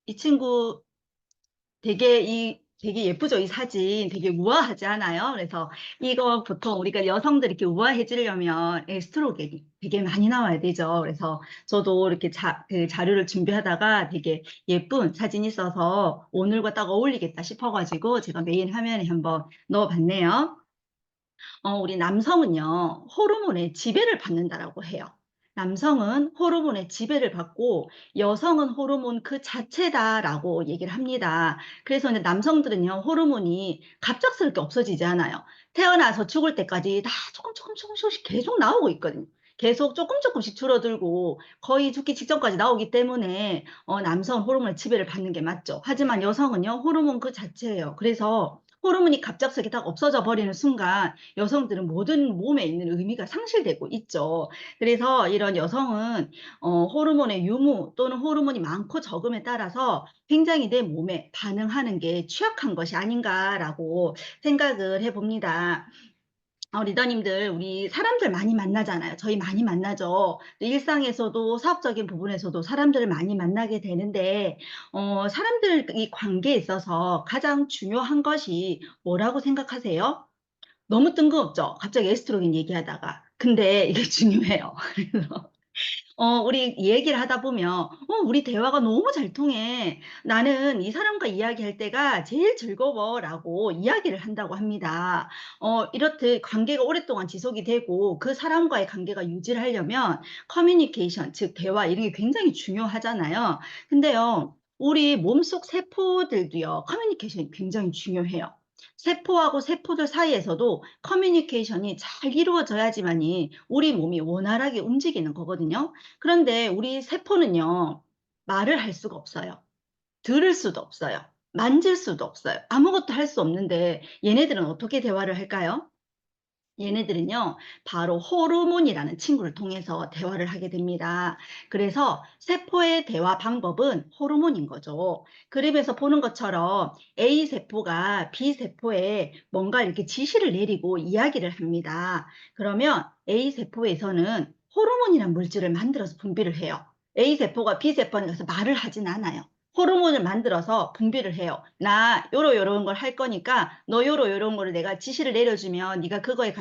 이 친구 되게 예쁘죠? 이 사진 되게 우아하지 않아요? 그래서 이거 보통 우리가 여성들이 이렇게 우아해지려면 에스트로겐이 되게 많이 나와야 되죠. 그래서 저도 이렇게 그 자료를 준비하다가 되게 예쁜 사진이 있어서 오늘과 딱 어울리겠다 싶어가지고 제가 메인 화면에 한번 넣어봤네요. 우리 남성은요, 호르몬의 지배를 받는다라고 해요. 남성은 호르몬의 지배를 받고 여성은 호르몬 그 자체다라고 얘기를 합니다. 그래서 이제 남성들은요, 호르몬이 갑작스럽게 없어지지 않아요. 태어나서 죽을 때까지 다 조금씩 계속 나오고 있거든요. 계속 조금씩 줄어들고 거의 죽기 직전까지 나오기 때문에 남성은 호르몬의 지배를 받는 게 맞죠. 하지만 여성은요, 호르몬 그 자체예요. 그래서 호르몬이 갑작스럽게 딱 없어져 버리는 순간 여성들은 모든 몸에 있는 의미가 상실되고 있죠. 그래서 이런 여성은 호르몬의 유무 또는 호르몬이 많고 적음에 따라서 굉장히 내 몸에 반응하는 게 취약한 것이 아닌가라고 생각을 해봅니다. 리더님들, 우리 사람들 많이 만나잖아요. 저희 많이 만나죠. 일상에서도 사업적인 부분에서도 사람들을 많이 만나게 되는데, 사람들 이 관계에 있어서 가장 중요한 것이 뭐라고 생각하세요? 너무 뜬금없죠? 갑자기 에스트로겐 얘기하다가. 근데 이게 중요해요. 그래서 우리 얘기를 하다 보면, 우리 대화가 너무 잘 통해. 나는 이 사람과 이야기할 때가 제일 즐거워. 라고 이야기를 한다고 합니다. 이렇듯 관계가 오랫동안 지속이 되고 그 사람과의 관계가 유지를 하려면 커뮤니케이션, 즉 대화 이런 게 굉장히 중요하잖아요. 근데요, 우리 몸속 세포들도요, 커뮤니케이션이 굉장히 중요해요. 세포하고 세포들 사이에서도 커뮤니케이션이 잘 이루어져야지만이 우리 몸이 원활하게 움직이는 거거든요. 그런데 우리 세포는요, 말을 할 수가 없어요. 들을 수도 없어요. 만질 수도 없어요. 아무것도 할 수 없는데 얘네들은 어떻게 대화를 할까요? 얘네들은요, 바로 호르몬이라는 친구를 통해서 대화를 하게 됩니다. 그래서 세포의 대화 방법은 호르몬인 거죠. 그림에서 보는 것처럼 A세포가 B세포에 뭔가 이렇게 지시를 내리고 이야기를 합니다. 그러면 A세포에서는 호르몬이라는 물질을 만들어서 분비를 해요. A세포가 B세포에 가서 말을 하진 않아요. 호르몬을 만들어서 분비를 해요. 나 요런 걸 할 거니까 너 요런 거를 내가 지시를 내려주면 네가 그거에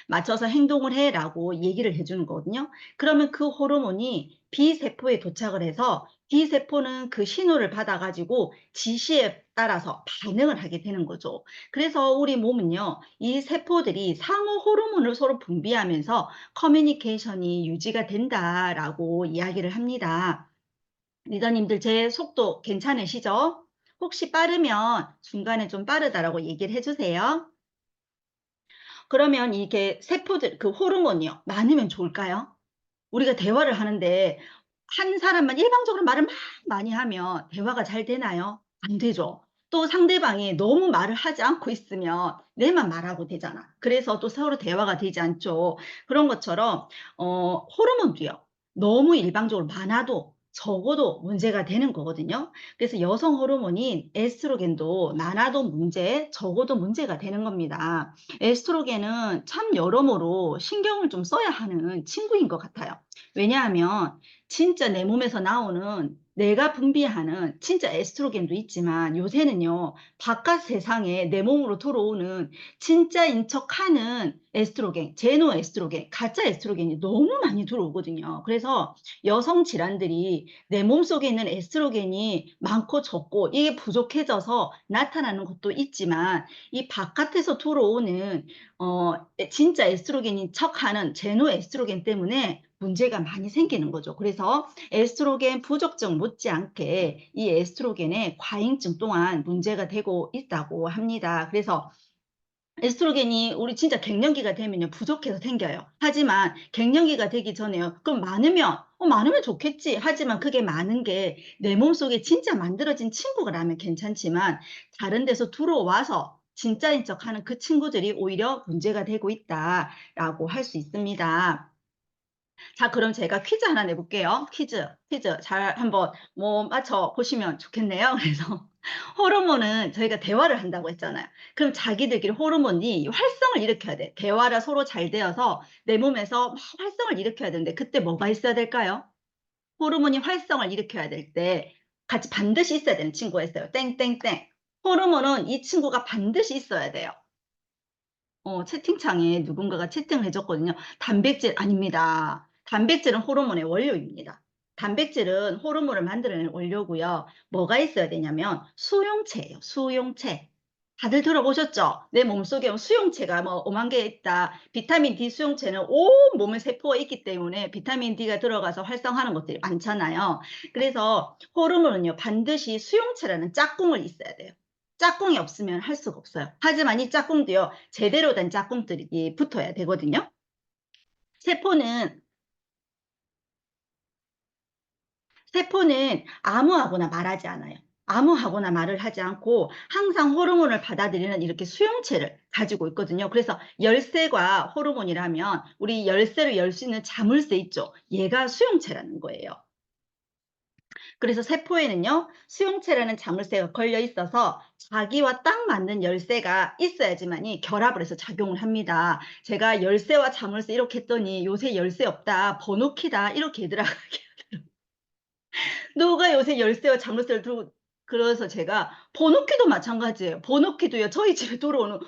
맞춰서 행동을 해라고 얘기를 해주는 거거든요. 그러면 그 호르몬이 B세포에 도착을 해서 B세포는 그 신호를 받아가지고 지시에 따라서 반응을 하게 되는 거죠. 그래서 우리 몸은요, 이 세포들이 상호 호르몬을 서로 분비하면서 커뮤니케이션이 유지가 된다라고 이야기를 합니다. 리더님들 제 속도 괜찮으시죠? 혹시 빠르면 중간에 좀 빠르다라고 얘기를 해주세요. 그러면 이게 세포들, 그 호르몬이요. 많으면 좋을까요? 우리가 대화를 하는데 한 사람만 일방적으로 말을 막 많이 하면 대화가 잘 되나요? 안 되죠. 또 상대방이 너무 말을 하지 않고 있으면 내만 말하고 되잖아. 그래서 또 서로 대화가 되지 않죠. 그런 것처럼 호르몬도요. 너무 일방적으로 많아도 적어도 문제가 되는 거거든요. 그래서 여성 호르몬인 에스트로겐도 많아도 문제, 적어도 문제가 되는 겁니다. 에스트로겐은 참 여러모로 신경을 좀 써야 하는 친구인 것 같아요. 왜냐하면 진짜 내 몸에서 나오는 내가 분비하는 진짜 에스트로겐도 있지만 요새는요, 바깥 세상에 내 몸으로 들어오는 진짜인 척하는 에스트로겐, 제노 에스트로겐, 가짜 에스트로겐이 너무 많이 들어오거든요. 그래서 여성 질환들이 내 몸속에 있는 에스트로겐이 많고 적고 이게 부족해져서 나타나는 것도 있지만 이 바깥에서 들어오는 진짜 에스트로겐인 척하는 제노 에스트로겐 때문에 문제가 많이 생기는 거죠. 그래서 에스트로겐 부족증 못지않게 이 에스트로겐의 과잉증 또한 문제가 되고 있다고 합니다. 그래서 에스트로겐이 우리 진짜 갱년기가 되면요 부족해서 생겨요. 하지만 갱년기가 되기 전에요. 그럼 많으면 좋겠지. 하지만 그게 많은 게 내 몸속에 진짜 만들어진 친구라면 괜찮지만 다른 데서 들어와서 진짜인 척하는 그 친구들이 오히려 문제가 되고 있다라고 할 수 있습니다. 자, 그럼 제가 퀴즈 하나 내볼게요. 퀴즈. 잘 한번 뭐 맞춰 보시면 좋겠네요. 그래서 호르몬은 저희가 대화를 한다고 했잖아요. 그럼 자기들끼리 호르몬이 활성을 일으켜야 돼. 대화가 서로 잘 되어서 내 몸에서 막 활성을 일으켜야 되는데 그때 뭐가 있어야 될까요? 호르몬이 활성을 일으켜야 될 때 같이 반드시 있어야 되는 친구가 있어요. 땡땡땡. 호르몬은 이 친구가 반드시 있어야 돼요. 채팅창에 누군가가 채팅을 해줬거든요. 단백질 아닙니다. 단백질은 호르몬의 원료입니다. 단백질은 호르몬을 만들어내는 원료고요. 뭐가 있어야 되냐면 수용체예요. 수용체. 다들 들어보셨죠? 내 몸속에 수용체가 뭐 5만 개 있다. 비타민 D 수용체는 온 몸의 세포가 있기 때문에 비타민 D가 들어가서 활성화하는 것들이 많잖아요. 그래서 호르몬은요, 반드시 수용체라는 짝꿍을 있어야 돼요. 짝꿍이 없으면 할 수가 없어요. 하지만 이 짝꿍도요, 제대로 된 짝꿍들이 붙어야 되거든요. 세포는 세포는 아무하고나 말하지 않아요. 아무하고나 말을 하지 않고 항상 호르몬을 받아들이는 이렇게 수용체를 가지고 있거든요. 그래서 열쇠가 호르몬이라면 우리 열쇠를 열 수 있는 자물쇠 있죠. 얘가 수용체라는 거예요. 그래서 세포에는요, 수용체라는 자물쇠가 걸려 있어서 자기와 딱 맞는 열쇠가 있어야지만이 결합을 해서 작용을 합니다. 제가 열쇠와 자물쇠 이렇게 했더니 요새 열쇠 없다, 번호키다 이렇게 얘들아 누가 요새 열쇠와 자물쇠를 들고, 그래서 제가 번호키도 마찬가지예요. 번호키도요. 저희 집에 들어오는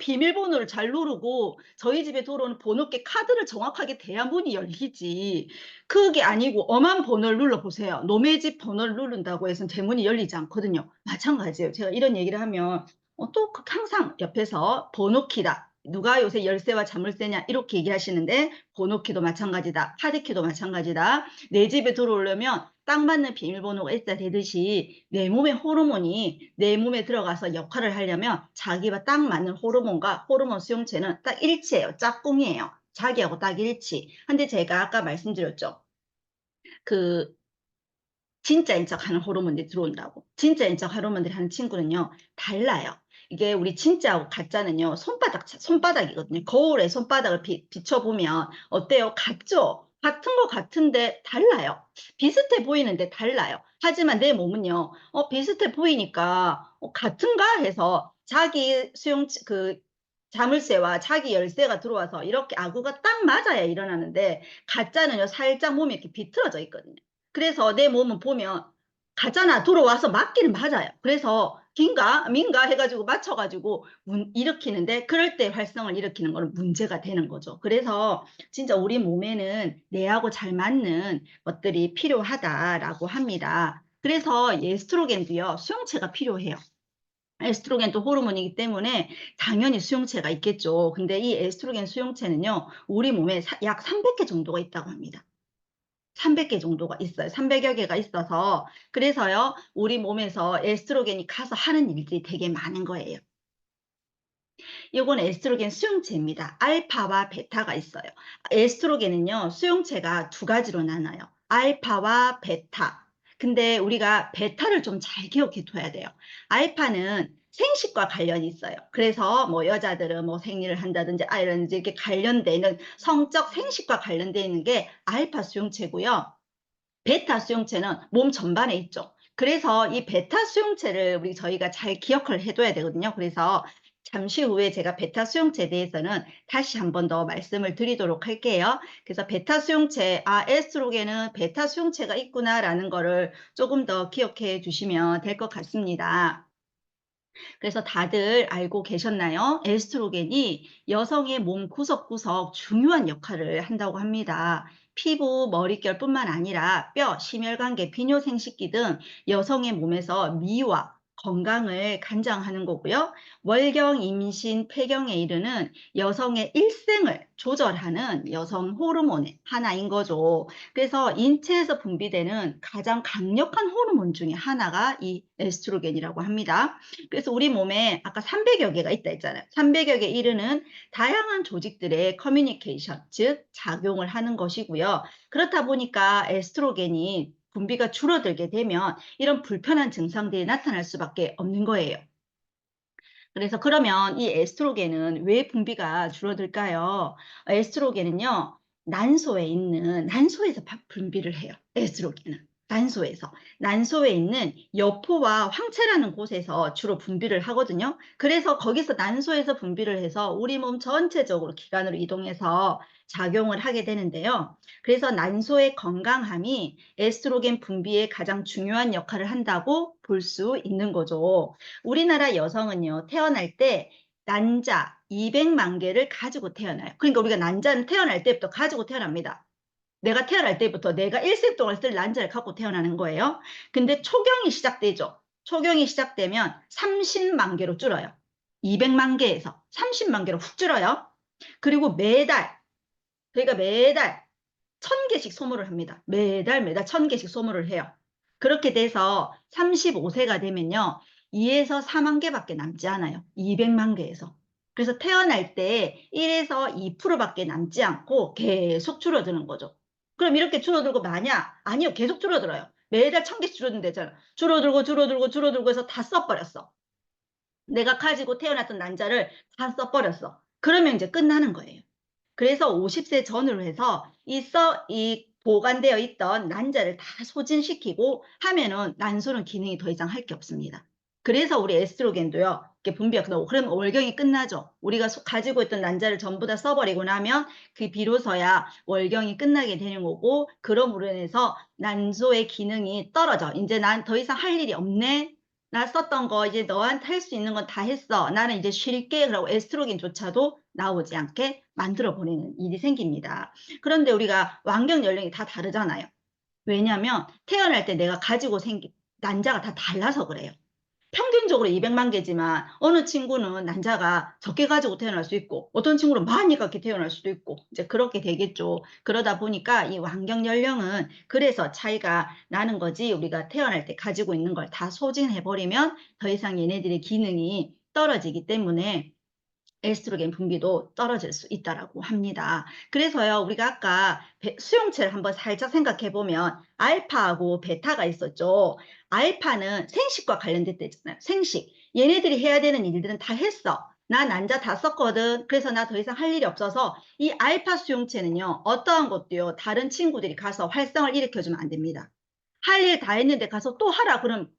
비밀번호를 잘 누르고 저희 집에 들어오는 번호키 카드를 정확하게 대야 문이 열리지. 그게 아니고 엄한 번호를 눌러보세요. 남의 집 번호를 누른다고 해서 제 문이 열리지 않거든요. 마찬가지예요. 제가 이런 얘기를 하면 또 항상 옆에서 번호키다. 누가 요새 열쇠와 자물쇠냐 이렇게 얘기하시는데, 번호키도 마찬가지다. 카드키도 마찬가지다. 내 집에 들어오려면 딱 맞는 비밀번호가 있어야 되듯이 내 몸의 호르몬이 내 몸에 들어가서 역할을 하려면 자기와 딱 맞는 호르몬과 호르몬 수용체는 딱 일치해요. 짝꿍이에요. 자기하고 딱 일치. 근데 제가 아까 말씀드렸죠. 그 진짜인 척 하는 호르몬들이 들어온다고. 진짜인 척 호르몬들이 하는 친구는요, 달라요. 이게 우리 진짜하고 가짜는요, 손바닥이거든요. 거울에 손바닥을 비춰보면 어때요? 같죠? 같은 거 같은데 달라요. 비슷해 보이는데 달라요. 하지만 내 몸은요, 비슷해 보이니까 같은가 해서 자기 자물쇠와 자기 열쇠가 들어와서 이렇게 아구가 딱 맞아야 일어나는데, 가짜는요, 살짝 몸이 이렇게 비틀어져 있거든요. 그래서 내 몸은 보면 가잖아. 들어와서 맞기는 맞아요. 그래서 긴가 민가 해가지고 맞춰가지고 일으키는데, 그럴 때 활성을 일으키는 거는 문제가 되는 거죠. 그래서 진짜 우리 몸에는 뇌하고 잘 맞는 것들이 필요하다라고 합니다. 그래서 에스트로겐도요, 수용체가 필요해요. 에스트로겐도 호르몬이기 때문에 당연히 수용체가 있겠죠. 근데 이 에스트로겐 수용체는요, 우리 몸에 약 300개 정도가 있다고 합니다. 300개 정도가 있어요. 300여 개가 있어서, 그래서요, 우리 몸에서 에스트로겐이 가서 하는 일들이 되게 많은 거예요. 이건 에스트로겐 수용체입니다. 알파와 베타가 있어요. 에스트로겐은요, 수용체가 두 가지로 나눠요. 알파와 베타. 근데 우리가 베타를 좀 잘 기억해 둬야 돼요. 알파는 생식과 관련이 있어요. 그래서 뭐 여자들은 뭐 생리를 한다든지 아이라든지 이렇게 관련되는 성적 생식과 관련되어 있는 게 알파 수용체고요. 베타 수용체는 몸 전반에 있죠. 그래서 이 베타 수용체를 저희가 잘 기억을 해둬야 되거든요. 그래서 잠시 후에 제가 베타 수용체에 대해서는 다시 한 번 더 말씀을 드리도록 할게요. 그래서 베타 수용체, 에스트로겐은 베타 수용체가 있구나라는 거를 조금 더 기억해 주시면 될 것 같습니다. 그래서 다들 알고 계셨나요? 에스트로겐이 여성의 몸 구석구석 중요한 역할을 한다고 합니다. 피부, 머릿결뿐만 아니라 뼈, 심혈관계, 비뇨생식기 등 여성의 몸에서 미와 건강을 간장하는 거고요. 월경, 임신, 폐경에 이르는 여성의 일생을 조절하는 여성 호르몬의 하나인 거죠. 그래서 인체에서 분비되는 가장 강력한 호르몬 중에 하나가 이 에스트로겐이라고 합니다. 그래서 우리 몸에 아까 300여 개가 있다 했잖아요. 300여 개 이르는 다양한 조직들의 커뮤니케이션, 즉 작용을 하는 것이고요. 그렇다 보니까 에스트로겐이 분비가 줄어들게 되면 이런 불편한 증상들이 나타날 수밖에 없는 거예요. 그래서 그러면 이 에스트로겐은 왜 분비가 줄어들까요? 에스트로겐은요, 난소에서 분비를 해요. 에스트로겐은. 난소에 있는 여포와 황체라는 곳에서 주로 분비를 하거든요. 그래서 거기서 난소에서 분비를 해서 우리 몸 전체적으로 기관으로 이동해서 작용을 하게 되는데요. 그래서 난소의 건강함이 에스트로겐 분비에 가장 중요한 역할을 한다고 볼 수 있는 거죠. 우리나라 여성은요, 태어날 때 난자 200만 개를 가지고 태어나요. 그러니까 우리가 난자는 태어날 때부터 가지고 태어납니다. 내가 태어날 때부터 내가 일생 동안 쓸 난자를 갖고 태어나는 거예요. 근데 초경이 시작되죠. 초경이 시작되면 30만 개로 줄어요. 200만 개에서 30만 개로 훅 줄어요. 그리고 매달, 저희가 매달 1000개씩 소모를 합니다. 매달 1000개씩 소모를 해요. 그렇게 돼서 35세가 되면요, 2에서 4만 개밖에 남지 않아요. 200만 개에서. 그래서 태어날 때 1에서 2%밖에 남지 않고 계속 줄어드는 거죠. 그럼 이렇게 줄어들고 마냐? 아니요, 계속 줄어들어요. 매달 1000개씩 줄어든대잖아. 줄어들고 해서 다 써버렸어. 내가 가지고 태어났던 난자를 다 써버렸어. 그러면 이제 끝나는 거예요. 그래서 50세 전후로 해서 이 보관되어 있던 난자를 다 소진시키고 하면은 난소는 기능이 더 이상 할 게 없습니다. 그래서 우리 에스트로겐도요, 이렇게 분비가 끝나고, 그러면 월경이 끝나죠. 우리가 가지고 있던 난자를 전부 다 써버리고 나면 그 비로소야 월경이 끝나게 되는 거고, 그럼으로 인해서 난소의 기능이 떨어져. 이제 난 더 이상 할 일이 없네. 나 썼던 거 이제 너한테 할 수 있는 건 다 했어. 나는 이제 쉴게. 그러고 에스트로겐조차도 나오지 않게 만들어 버리는 일이 생깁니다. 그런데 우리가 완경 연령이 다 다르잖아요. 왜냐하면 태어날 때 내가 가지고 생긴 난자가 다 달라서 그래요. 평균적으로 200만 개지만 어느 친구는 난자가 적게 가지고 태어날 수 있고 어떤 친구는 많이 갖게 태어날 수도 있고 이제 그렇게 되겠죠. 그러다 보니까 이 완경 연령은 그래서 차이가 나는 거지, 우리가 태어날 때 가지고 있는 걸 다 소진해 버리면 더 이상 얘네들의 기능이 떨어지기 때문에 에스트로겐 분비도 떨어질 수 있다라고 합니다. 그래서요, 우리가 아까 수용체를 한번 살짝 생각해 보면 알파하고 베타가 있었죠. 알파는 생식과 관련됐다잖아요. 생식. 얘네들이 해야 되는 일들은 다 했어. 나 난자 다 썼거든. 그래서 나 더 이상 할 일이 없어서 이 알파 수용체는요, 어떠한 것도요, 다른 친구들이 가서 활성을 일으켜주면 안 됩니다. 할 일 다 했는데 가서 또 하라 그러면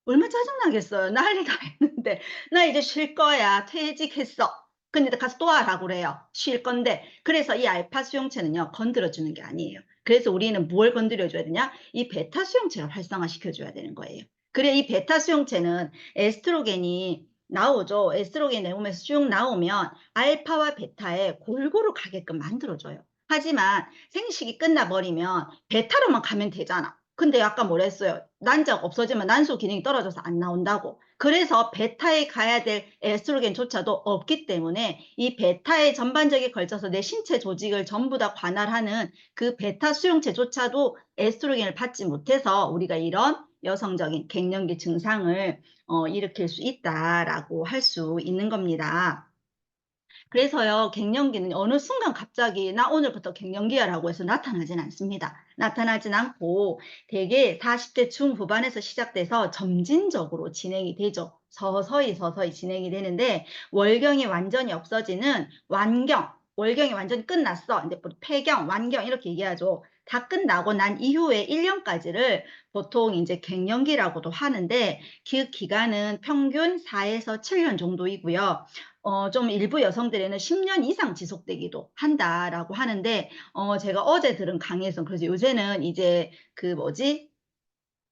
얼마나 짜증나겠어요. 나 할 일 다 했는데 나 이제 쉴 거야. 퇴직했어. 근데 가서 또 하라고 그래요. 쉴 건데. 그래서 이 알파 수용체는요, 건드려 주는 게 아니에요. 그래서 우리는 뭘 건드려 줘야 되냐? 이 베타 수용체를 활성화시켜 줘야 되는 거예요. 그래, 이 베타 수용체는 에스트로겐이 나오죠. 에스트로겐이 내 몸에서 쭉 나오면 알파와 베타에 골고루 가게끔 만들어줘요. 하지만 생식이 끝나버리면 베타로만 가면 되잖아. 근데 아까 뭐랬어요? 난자가 없어지면 난소 기능이 떨어져서 안 나온다고. 그래서 베타에 가야 될 에스트로겐조차도 없기 때문에 이 베타에 전반적에 걸쳐서 내 신체 조직을 전부 다 관할하는 그 베타 수용체조차도 에스트로겐을 받지 못해서 우리가 이런 여성적인 갱년기 증상을 일으킬 수 있다라고 할 수 있는 겁니다. 그래서요, 갱년기는 어느 순간 갑자기 나 오늘부터 갱년기야라고 해서 나타나진 않습니다. 나타나진 않고 대개 40대 중후반에서 시작돼서 점진적으로 진행이 되죠. 서서히 진행이 되는데 월경이 완전히 없어지는 완경, 월경이 완전히 끝났어. 이제 폐경, 완경 이렇게 얘기하죠. 다 끝나고 난 이후에 1년까지를 보통 이제 갱년기라고도 하는데 그 기간은 평균 4에서 7년 정도이고요. 좀 일부 여성들에는 10년 이상 지속되기도 한다라고 하는데, 제가 어제 들은 강의에서 그래서 요새는 이제 그 뭐지?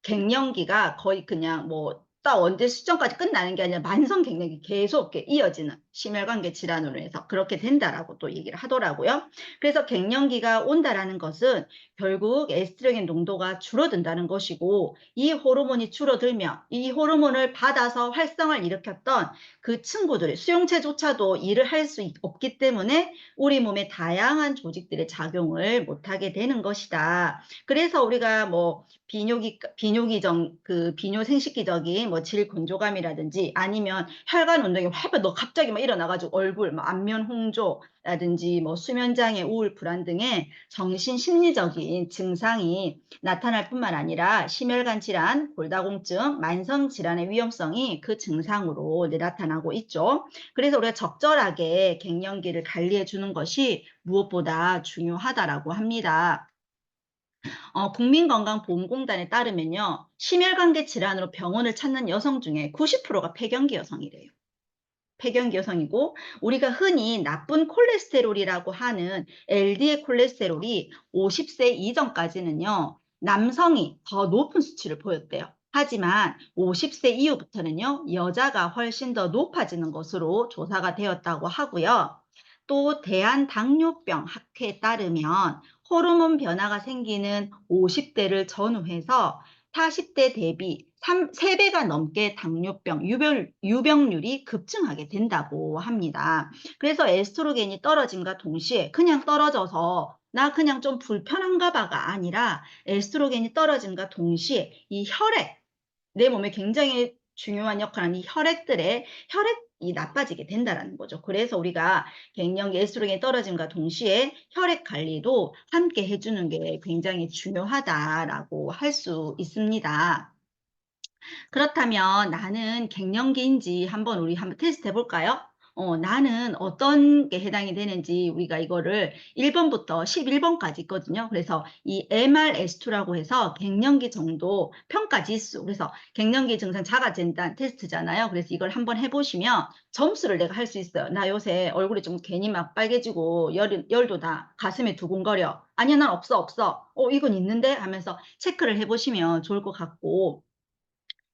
갱년기가 거의 그냥 뭐 딱 언제 시점까지 끝나는 게 아니라 만성 갱년기 계속 이렇게 이어지는 심혈관계 질환으로 해서 그렇게 된다라고 또 얘기를 하더라고요. 그래서 갱년기가 온다라는 것은 결국 에스트로겐 농도가 줄어든다는 것이고, 이 호르몬이 줄어들면 이 호르몬을 받아서 활성을 일으켰던 그 친구들의 수용체조차도 일을 할 수 없기 때문에 우리 몸의 다양한 조직들의 작용을 못하게 되는 것이다. 그래서 우리가 뭐 비뇨 생식기적인 뭐 질 건조감이라든지 아니면 혈관 운동이 화면 너 갑자기 막 일어나가지고 얼굴, 뭐 안면 홍조라든지 뭐 수면장애, 우울, 불안 등의 정신 심리적인 증상이 나타날 뿐만 아니라 심혈관 질환, 골다공증, 만성 질환의 위험성이 그 증상으로 나타나고 있죠. 그래서 우리가 적절하게 갱년기를 관리해 주는 것이 무엇보다 중요하다라고 합니다. 국민건강보험공단에 따르면요. 심혈관계 질환으로 병원을 찾는 여성 중에 90%가 폐경기 여성이래요. 폐경기 여성이고 우리가 흔히 나쁜 콜레스테롤이라고 하는 LDL 콜레스테롤이 50세 이전까지는요. 남성이 더 높은 수치를 보였대요. 하지만 50세 이후부터는요. 여자가 훨씬 더 높아지는 것으로 조사가 되었다고 하고요. 또 대한당뇨병 학회에 따르면 호르몬 변화가 생기는 50대를 전후해서 40대 대비 3배가 넘게 당뇨병 유병률이 급증하게 된다고 합니다. 그래서 에스트로겐이 떨어짐과 동시에 그냥 떨어져서 나 그냥 좀 불편한가 봐가 아니라 에스트로겐이 떨어짐과 동시에 이 혈액, 내 몸에 굉장히 중요한 역할을 하는 이 혈액이 나빠지게 된다는 거죠. 그래서 우리가 갱년기 에스트로겐이 떨어짐과 동시에 혈액 관리도 함께 해주는 게 굉장히 중요하다라고 할 수 있습니다. 그렇다면 나는 갱년기인지 우리 한번 테스트 해볼까요? 나는 어떤 게 해당이 되는지 우리가 이거를 1번부터 11번까지 있거든요. 그래서 이 MRS2라고 해서 갱년기 정도 평가 지수, 그래서 갱년기 증상 자가진단 테스트잖아요. 그래서 이걸 한번 해보시면 점수를 내가 할 수 있어요. 나 요새 얼굴이 좀 괜히 막 빨개지고 열도 나, 가슴이 두근거려. 아니야, 난 없어. 이건 있는데 하면서 체크를 해보시면 좋을 것 같고,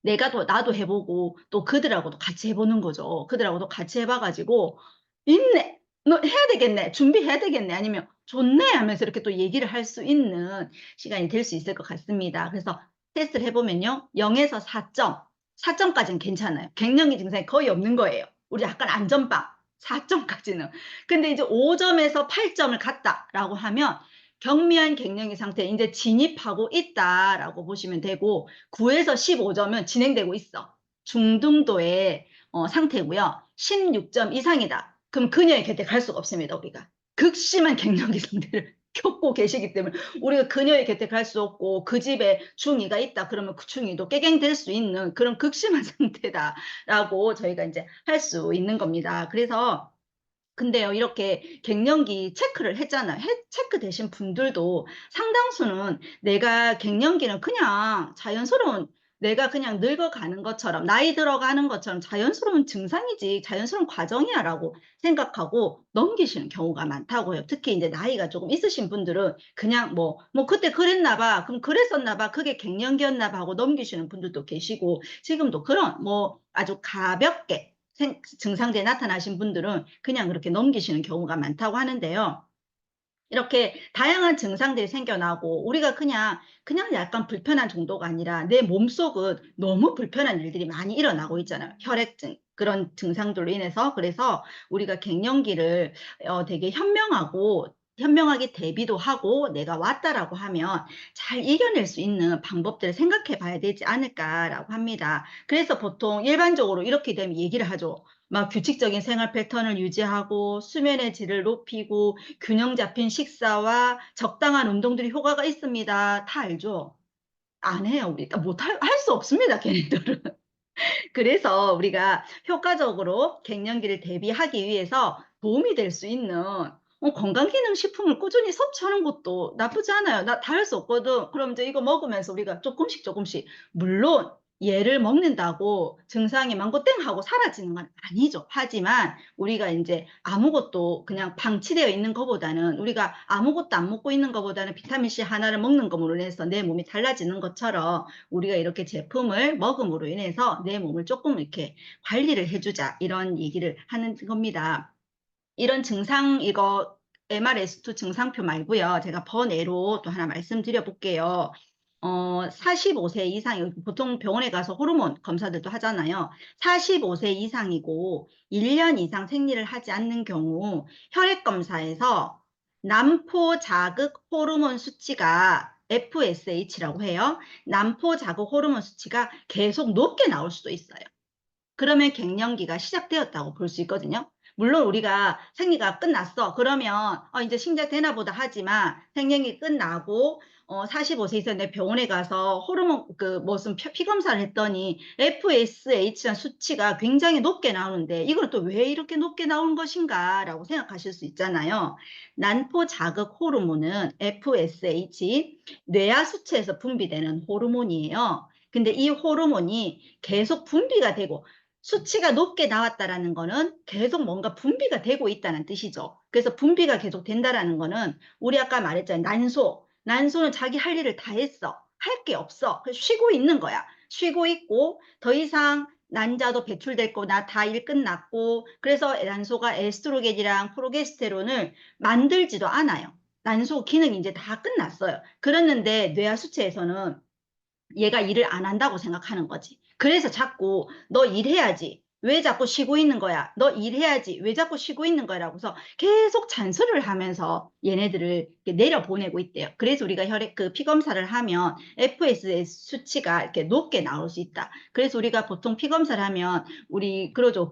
나도 해보고 또 그들하고도 같이 해보는 거죠. 그들하고도 같이 해봐가지고 있네, 너 해야 되겠네, 준비해야 되겠네, 아니면 좋네 하면서 이렇게 또 얘기를 할 수 있는 시간이 될 수 있을 것 같습니다. 그래서 테스트를 해보면요, 0에서 4점, 4점까지는 괜찮아요. 갱년기 증상이 거의 없는 거예요. 우리 약간 안전빵. 4점까지는. 근데 이제 5점에서 8점을 갔다라고 하면 경미한 갱년기 상태에 이제 진입하고 있다라고 보시면 되고, 9에서 15점은 진행되고 있어. 중등도의 상태고요. 16점 이상이다. 그럼 그녀의 곁에 갈 수가 없습니다, 우리가. 극심한 갱년기 상태를 겪고 계시기 때문에 우리가 그녀의 곁에 갈 수 없고, 그 집에 중2가 있다 그러면 그 중2도 깨갱될 수 있는 그런 극심한 상태다라고 저희가 이제 할 수 있는 겁니다. 그래서 근데요, 이렇게 갱년기 체크를 했잖아요. 체크되신 분들도 상당수는 내가 갱년기는 그냥 자연스러운, 내가 그냥 늙어가는 것처럼, 나이 들어가는 것처럼 자연스러운 증상이지, 자연스러운 과정이야라고 생각하고 넘기시는 경우가 많다고요. 특히 이제 나이가 조금 있으신 분들은 그냥 그때 그랬나 봐, 그럼 그랬었나 봐, 그게 갱년기였나 봐 하고 넘기시는 분들도 계시고, 지금도 그런 아주 가볍게 증상들이 나타나신 분들은 그냥 그렇게 넘기시는 경우가 많다고 하는데요. 이렇게 다양한 증상들이 생겨나고 우리가 그냥 약간 불편한 정도가 아니라 내 몸속은 너무 불편한 일들이 많이 일어나고 있잖아요. 혈액증 그런 증상들로 인해서. 그래서 우리가 갱년기를 되게 현명하게 대비도 하고 내가 왔다라고 하면 잘 이겨낼 수 있는 방법들을 생각해 봐야 되지 않을까라고 합니다. 그래서 보통 일반적으로 이렇게 되면 얘기를 하죠. 막 규칙적인 생활 패턴을 유지하고 수면의 질을 높이고 균형 잡힌 식사와 적당한 운동들이 효과가 있습니다. 다 알죠? 안 해요. 우리가 할 수 없습니다. 걔네들은. 그래서 우리가 효과적으로 갱년기를 대비하기 위해서 도움이 될 수 있는 건강기능식품을 꾸준히 섭취하는 것도 나쁘지 않아요. 나 다 할 수 없거든. 그럼 이제 이거 먹으면서 우리가 조금씩, 물론 얘를 먹는다고 증상이 망고땡 하고 사라지는 건 아니죠. 하지만 우리가 이제 아무것도 그냥 방치되어 있는 것보다는, 우리가 아무것도 안 먹고 있는 것보다는 비타민C 하나를 먹는 것으로 인해서 내 몸이 달라지는 것처럼 우리가 이렇게 제품을 먹음으로 인해서 내 몸을 조금 이렇게 관리를 해주자, 이런 얘기를 하는 겁니다. 이런 이거 MRS2 증상표 말고요. 제가 번외로 또 하나 말씀드려 볼게요. 45세 이상, 보통 병원에 가서 호르몬 검사들도 하잖아요. 45세 이상이고 1년 이상 생리를 하지 않는 경우 혈액검사에서 남포 자극 호르몬 수치가 FSH라고 해요. 남포 자극 호르몬 수치가 계속 높게 나올 수도 있어요. 그러면 갱년기가 시작되었다고 볼 수 있거든요. 물론 우리가 생리가 끝났어, 그러면 이제 신장 되나 보다 하지만 생리가 끝나고 45세 이상 내 병원에 가서 호르몬 무슨 피 검사를 했더니 FSH라는 수치가 굉장히 높게 나오는데 이걸 또 왜 이렇게 높게 나오는 것인가라고 생각하실 수 있잖아요. 난포 자극 호르몬은 FSH, 뇌하 수체에서 분비되는 호르몬이에요. 근데 이 호르몬이 계속 분비가 되고 수치가 높게 나왔다라는 거는 계속 뭔가 분비가 되고 있다는 뜻이죠. 그래서 분비가 계속 된다라는 거는 우리 아까 말했잖아요. 난소는 자기 할 일을 다 했어. 할 게 없어. 그래서 쉬고 있는 거야. 쉬고 있고 더 이상 난자도 배출될 거나 다 일 끝났고 그래서 난소가 에스트로겐이랑 프로게스테론을 만들지도 않아요. 난소 기능이 이제 다 끝났어요. 그랬는데 뇌하 수체에서는 얘가 일을 안 한다고 생각하는 거지. 그래서 자꾸 너 일해야지. 왜 자꾸 쉬고 있는 거야? 너 일해야지. 왜 자꾸 쉬고 있는 거야? 라고서 계속 잔소리를 하면서 얘네들을 내려보내고 있대요. 그래서 우리가 피 검사를 하면 FSS 수치가 이렇게 높게 나올 수 있다. 그래서 우리가 보통 피 검사를 하면 우리 그러죠.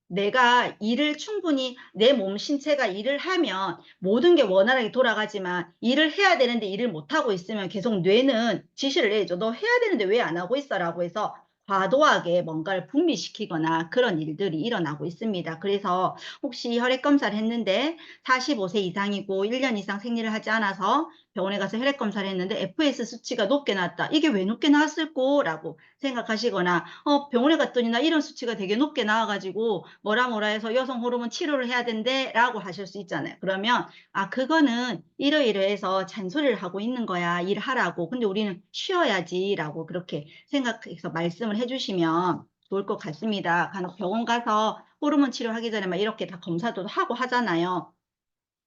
내가 일을 충분히 내 몸 신체가 일을 하면 모든 게 원활하게 돌아가지만 일을 해야 되는데 일을 못하고 있으면 계속 뇌는 지시를 해줘. 너 해야 되는데 왜 안 하고 있어? 라고 해서 과도하게 뭔가를 분비시키거나 그런 일들이 일어나고 있습니다. 그래서 혹시 혈액검사를 했는데 45세 이상이고 1년 이상 생리를 하지 않아서 병원에 가서 혈액검사를 했는데 FS 수치가 높게 나왔다. 이게 왜 높게 나왔을꼬? 라고 생각하시거나 병원에 갔더니 나 이런 수치가 되게 높게 나와가지고 뭐라 해서 여성 호르몬 치료를 해야 된대 라고 하실 수 있잖아요. 그러면 그거는 이러이러해서 잔소리를 하고 있는 거야. 일하라고. 근데 우리는 쉬어야지 라고 그렇게 생각해서 말씀을 해주시면 좋을 것 같습니다. 간혹 병원 가서 호르몬 치료하기 전에 막 이렇게 다 검사도 하고 하잖아요.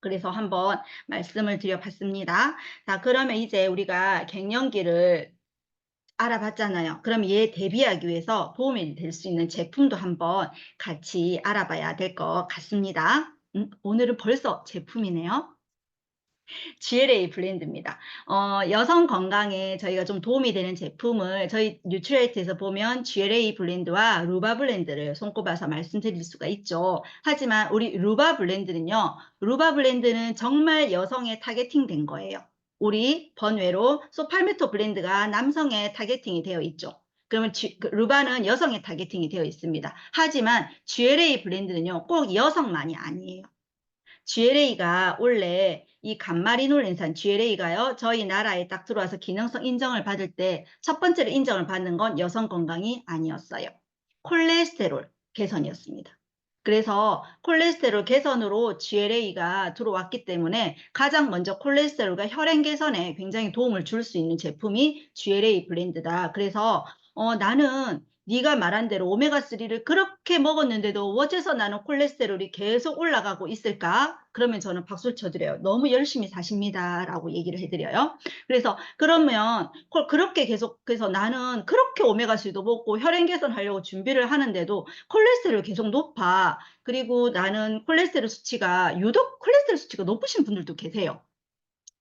그래서 한번 말씀을 드려봤습니다. 자, 그러면 이제 우리가 갱년기를 알아봤잖아요. 그럼 얘 대비하기 위해서 도움이 될 수 있는 제품도 한번 같이 알아봐야 될 것 같습니다. 오늘은 벌써 제품이네요. GLA 블렌드입니다. 여성 건강에 저희가 좀 도움이 되는 제품을 저희 뉴트리에이트에서 보면 GLA 블렌드와 루바 블렌드를 손꼽아서 말씀드릴 수가 있죠. 하지만 우리 루바 블렌드는 정말 여성에 타겟팅된 거예요. 우리 번외로 소팔메토 블렌드가 남성에 타겟팅이 되어 있죠. 그러면 루바는 여성에 타겟팅이 되어 있습니다. 하지만 GLA 블렌드는요, 꼭 여성만이 아니에요. GLA가 원래 이 감마리놀렌산 GLA가요. 저희 나라에 딱 들어와서 기능성 인정을 받을 때 첫 번째로 인정을 받는 건 여성 건강이 아니었어요. 콜레스테롤 개선이었습니다. 그래서 콜레스테롤 개선으로 GLA가 들어왔기 때문에 가장 먼저 콜레스테롤과 혈행 개선에 굉장히 도움을 줄 수 있는 제품이 GLA 블렌드다. 그래서 나는 네가 말한 대로 오메가3를 그렇게 먹었는데도 어째서 나는 콜레스테롤이 계속 올라가고 있을까? 그러면 저는 박수를 쳐드려요. 너무 열심히 사십니다. 라고 얘기를 해드려요. 그래서 그러면 그렇게 계속해서 나는 그렇게 오메가3도 먹고 혈행 개선하려고 준비를 하는데도 콜레스테롤이 계속 높아. 그리고 나는 유독 콜레스테롤 수치가 높으신 분들도 계세요.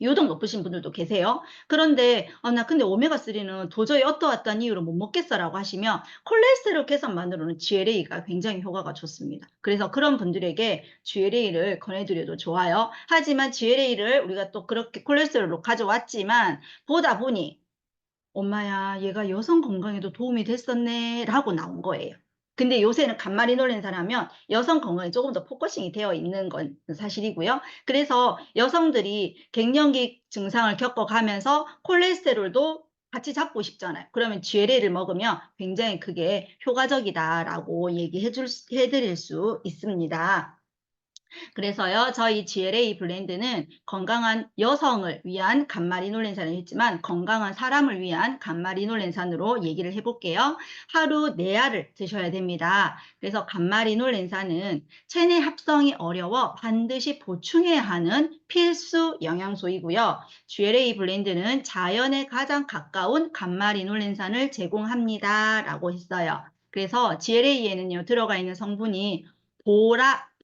유독 높으신 분들도 계세요. 그런데 나 근데 오메가3는 도저히 어떠어떠한 이유로 못 먹겠어라고 하시면 콜레스테롤 개선만으로는 GLA가 굉장히 효과가 좋습니다. 그래서 그런 분들에게 GLA를 권해드려도 좋아요. 하지만 GLA를 우리가 또 그렇게 콜레스테롤로 가져왔지만 보다 보니 엄마야 얘가 여성 건강에도 도움이 됐었네 라고 나온 거예요. 근데 요새는 간마리놀렌산 하면 여성 건강에 조금 더 포커싱이 되어 있는 건 사실이고요. 그래서 여성들이 갱년기 증상을 겪어가면서 콜레스테롤도 같이 잡고 싶잖아요. 그러면 GLA를 먹으면 굉장히 그게 효과적이다라고 해드릴 수 있습니다. 그래서요, 저희 GLA 블렌드는 건강한 여성을 위한 감마리놀렌산을 했지만 건강한 사람을 위한 감마리놀렌산으로 얘기를 해볼게요. 하루 4알을 드셔야 됩니다. 그래서 감마리놀렌산은 체내 합성이 어려워 반드시 보충해야 하는 필수 영양소이고요. GLA 블렌드는 자연에 가장 가까운 감마리놀렌산을 제공합니다. 라고 했어요. 그래서 GLA에는요, 들어가 있는 성분이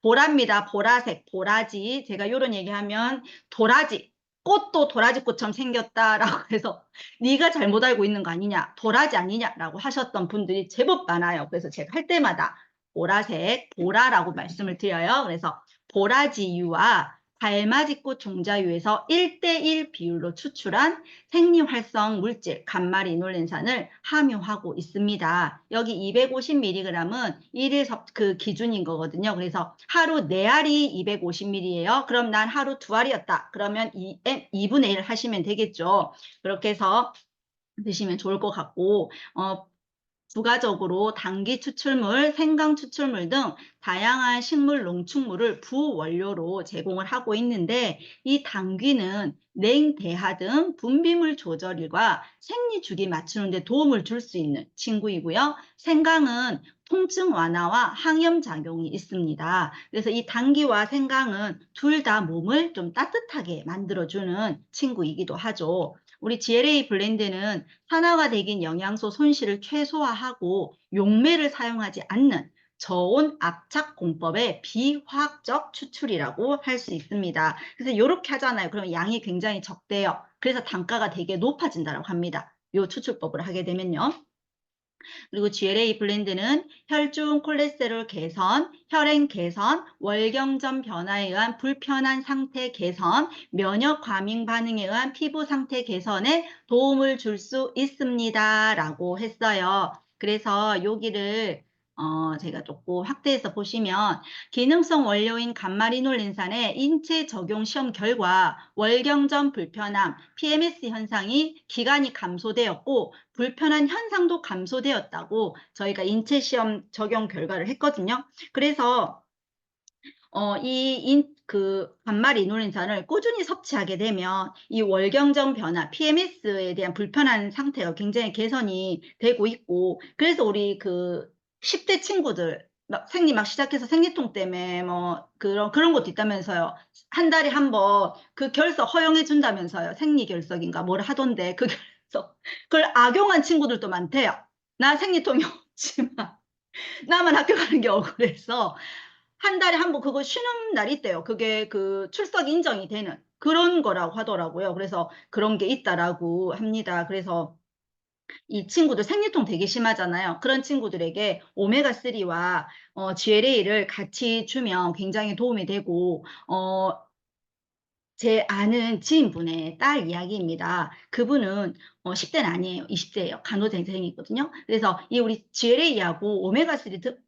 보라입니다. 보라색, 보라지. 제가 이런 얘기하면 도라지, 꽃도 도라지꽃처럼 생겼다라고 해서 네가 잘못 알고 있는 거 아니냐, 도라지 아니냐라고 하셨던 분들이 제법 많아요. 그래서 제가 할 때마다 보라색, 보라라고 말씀을 드려요. 그래서 보라지유와 달맞이꽃 종자유에서 1대1 비율로 추출한 생리활성 물질 감마리놀렌산을 함유하고 있습니다. 여기 250mg은 일일 그 기준인 거거든요. 그래서 하루 4알이 250ml예요. 그럼 난 하루 2알이었다. 그러면 2분의 1 하시면 되겠죠. 그렇게 해서 드시면 좋을 것 같고, 부가적으로 당기 추출물, 생강 추출물 등 다양한 식물 농축물을 부원료로 제공을 하고 있는데, 이 당귀는 냉대하 등 분비물 조절과 생리주기 맞추는 데 도움을 줄 수 있는 친구이고요. 생강은 통증 완화와 항염 작용이 있습니다. 그래서 이 당귀와 생강은 둘 다 몸을 좀 따뜻하게 만들어주는 친구이기도 하죠. 우리 GLA 블렌드는 산화가되긴 영양소 손실을 최소화하고 용매를 사용하지 않는 저온 압착 공법의 비화학적 추출이라고 할 수 있습니다. 그래서 이렇게 하잖아요. 그러면 양이 굉장히 적대요. 그래서 단가가 되게 높아진다고 합니다. 이 추출법을 하게 되면요. 그리고 GLA 블렌드는 혈중 콜레스테롤 개선, 혈행 개선, 월경점 변화에 의한 불편한 상태 개선, 면역 과민 반응에 의한 피부 상태 개선에 도움을 줄 수 있습니다. 라고 했어요. 그래서 여기를 제가 조금 확대해서 보시면 기능성 원료인 감마리놀렌산의 인체 적용 시험 결과 월경점 불편함, PMS 현상이 기간이 감소되었고 불편한 현상도 감소되었다고 저희가 인체 시험 적용 결과를 했거든요. 그래서 감마리놀렌산을 꾸준히 섭취하게 되면 이 월경점 변화, PMS에 대한 불편한 상태가 굉장히 개선이 되고 있고, 그래서 우리 그 10대 친구들 생리 막 시작해서 생리통 때문에 뭐 그런 것도 있다면서요. 한 달에 한 번 그 결석 허용해 준다면서요. 생리 결석인가 뭘 하던데 그 결석 그걸 악용한 친구들도 많대요. 나 생리통이 없지만 나만 학교 가는 게 억울해서 한 달에 한 번 그거 쉬는 날이 있대요. 그게 그 출석 인정이 되는 그런 거라고 하더라고요. 그래서 그런 게 있다라고 합니다. 그래서 이 친구들 생리통 되게 심하잖아요. 그런 친구들에게 오메가3와 GLA를 같이 주면 굉장히 도움이 되고, 제 아는 지인분의 딸 이야기입니다. 그분은 10대는 아니에요. 20대예요. 간호생이거든요. 그래서 이 우리 GLA하고 오메가3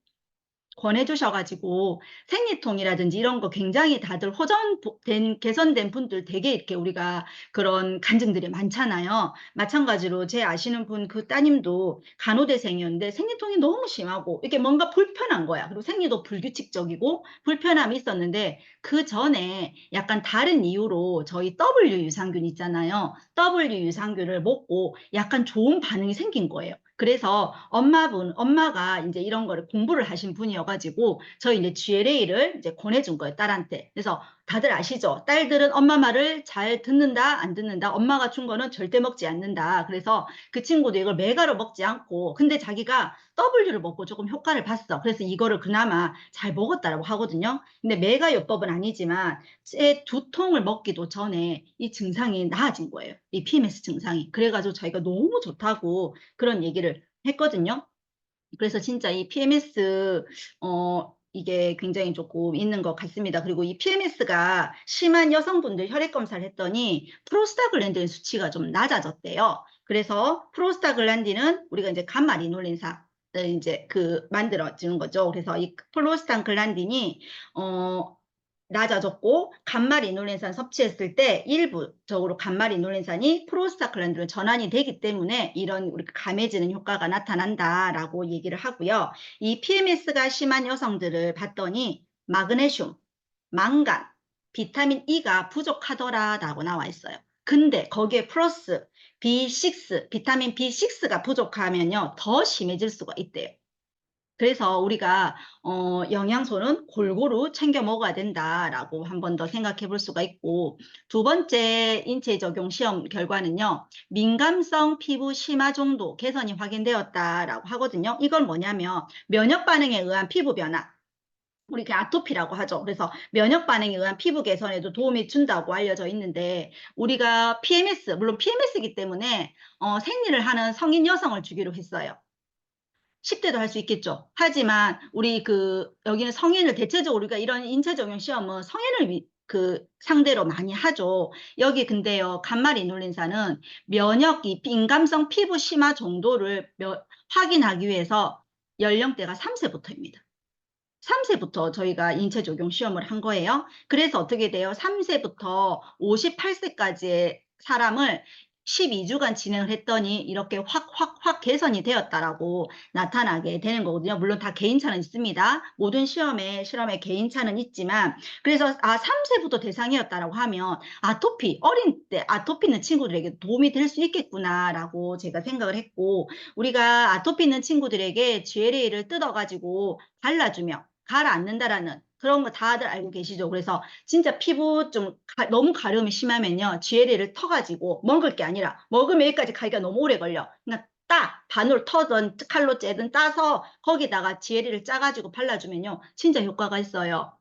권해주셔가지고 생리통이라든지 이런 거 굉장히 다들 호전된 개선된 분들 되게 이렇게 우리가 그런 간증들이 많잖아요. 마찬가지로 제 아시는 분 그 따님도 간호대생이었는데 생리통이 너무 심하고 이게 뭔가 불편한 거야. 그리고 생리도 불규칙적이고 불편함이 있었는데 그 전에 약간 다른 이유로 저희 W 유산균 있잖아요. W 유산균을 먹고 약간 좋은 반응이 생긴 거예요. 그래서 엄마가 이제 이런 거를 공부를 하신 분이어가지고 저희 이제 GLA를 이제 권해준 거예요, 딸한테. 그래서 다들 아시죠? 딸들은 엄마 말을 잘 듣는다, 안 듣는다. 엄마가 준 거는 절대 먹지 않는다. 그래서 그 친구도 이걸 메가로 먹지 않고, 근데 자기가 W를 먹고 조금 효과를 봤어. 그래서 이거를 그나마 잘 먹었다라고 하거든요. 근데 메가요법은 아니지만 제 두통을 먹기도 전에 이 증상이 나아진 거예요. 이 PMS 증상이. 그래가지고 자기가 너무 좋다고 그런 얘기를 했거든요. 그래서 진짜 이 PMS 이게 굉장히 조금 있는 것 같습니다. 그리고 이 PMS가 심한 여성분들 혈액 검사를 했더니 프로스타글랜딘 수치가 좀 낮아졌대요. 그래서 프로스타글란딘은 우리가 이제 감마리놀렌산을 이제 만들어지는 거죠. 그래서 이 프로스타글란딘이 낮아졌고 감마리놀렌산 섭취했을 때 일부적으로 감마리놀렌산이 프로스타글란딘으로 전환이 되기 때문에 이런 우리 감해지는 효과가 나타난다라고 얘기를 하고요. 이 PMS가 심한 여성들을 봤더니 마그네슘, 망간, 비타민 E가 부족하더라라고 나와 있어요. 근데 거기에 플러스 B6, 비타민 B6가 부족하면요 더 심해질 수가 있대요. 그래서 우리가 영양소는 골고루 챙겨 먹어야 된다라고 한 번 더 생각해 볼 수가 있고, 두 번째 인체 적용 시험 결과는요. 민감성 피부 심화 정도 개선이 확인되었다라고 하거든요. 이건 뭐냐면 면역 반응에 의한 피부 변화, 우리 그 아토피라고 하죠. 그래서 면역 반응에 의한 피부 개선에도 도움이 준다고 알려져 있는데, 우리가 PMS, 물론 PMS이기 때문에 생리를 하는 성인 여성을 주기로 했어요. 10대도 할 수 있겠죠. 하지만 우리 여기는 성인을 대체적으로 우리가 이런 인체 적용 시험은 성인을 그 상대로 많이 하죠. 여기 근데요, 간말이놀린산은 면역, 이 민감성 피부 심화 정도를 확인하기 위해서 연령대가 3세부터입니다. 3세부터 저희가 인체 적용 시험을 한 거예요. 그래서 어떻게 돼요? 3세부터 58세까지의 사람을 12주간 진행을 했더니 이렇게 확 개선이 되었다라고 나타나게 되는 거거든요. 물론 다 개인차는 있습니다. 모든 실험에 개인차는 있지만, 그래서 3세부터 대상이었다라고 하면 어린 때 아토피 있는 친구들에게 도움이 될 수 있겠구나라고 제가 생각을 했고, 우리가 아토피 있는 친구들에게 GLA를 뜯어가지고 발라주며 가라앉는다라는 그런 거 다들 알고 계시죠? 그래서 진짜 피부 좀 너무 가려움이 심하면요, GLA를 터가지고 먹을 게 아니라, 먹으면 여기까지 가기가 너무 오래 걸려. 그러니까 반으로 터든 칼로 째든 따서 거기다가 GLA를 짜가지고 발라주면요, 진짜 효과가 있어요.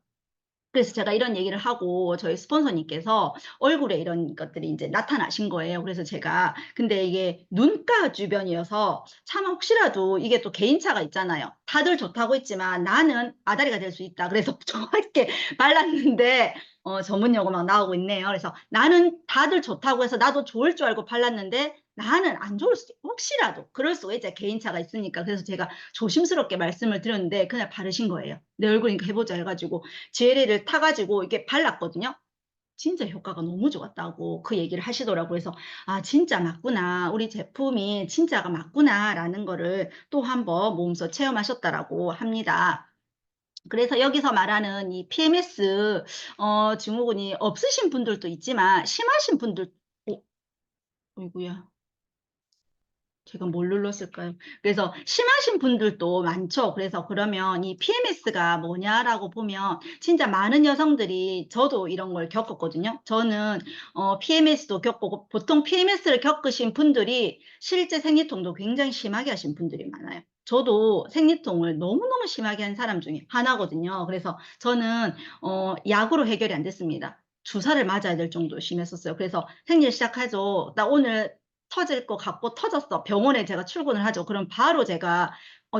그래서 제가 이런 얘기를 하고 저희 스폰서님께서 얼굴에 이런 것들이 이제 나타나신 거예요. 그래서 제가 근데 이게 눈가 주변이어서 참 혹시라도 이게 또 개인차가 있잖아요. 다들 좋다고 했지만 나는 아다리가 될 수 있다. 그래서 정확하게 발랐는데 전문 용어 막 나오고 있네요. 그래서 나는 다들 좋다고 해서 나도 좋을 줄 알고 발랐는데 나는 안 좋을 수도 혹시라도 그럴 수가 있죠. 개인차가 있으니까. 그래서 제가 조심스럽게 말씀을 드렸는데 그냥 바르신 거예요. 내 얼굴이니까 해보자 해가지고 GLA를 타가지고 이게 발랐거든요. 진짜 효과가 너무 좋았다고 그 얘기를 하시더라고요. 그래서 진짜 맞구나. 우리 제품이 진짜가 맞구나라는 거를 또 한번 몸소 체험하셨다라고 합니다. 그래서 여기서 말하는 이 PMS 증후군이 없으신 분들도 있지만 심하신 분들 어이구야. 제가 뭘 눌렀을까요? 그래서 심하신 분들도 많죠. 그래서 그러면 이 PMS가 뭐냐라고 보면 진짜 많은 여성들이 저도 이런 걸 겪었거든요. 저는 PMS도 겪고 보통 PMS를 겪으신 분들이 실제 생리통도 굉장히 심하게 하신 분들이 많아요. 저도 생리통을 너무너무 심하게 한 사람 중에 하나거든요. 그래서 저는 약으로 해결이 안 됐습니다. 주사를 맞아야 될 정도로 심했었어요. 그래서 생리 시작하죠. 나 오늘 터질 것 같고 터졌어. 병원에 제가 출근을 하죠. 그럼 바로 제가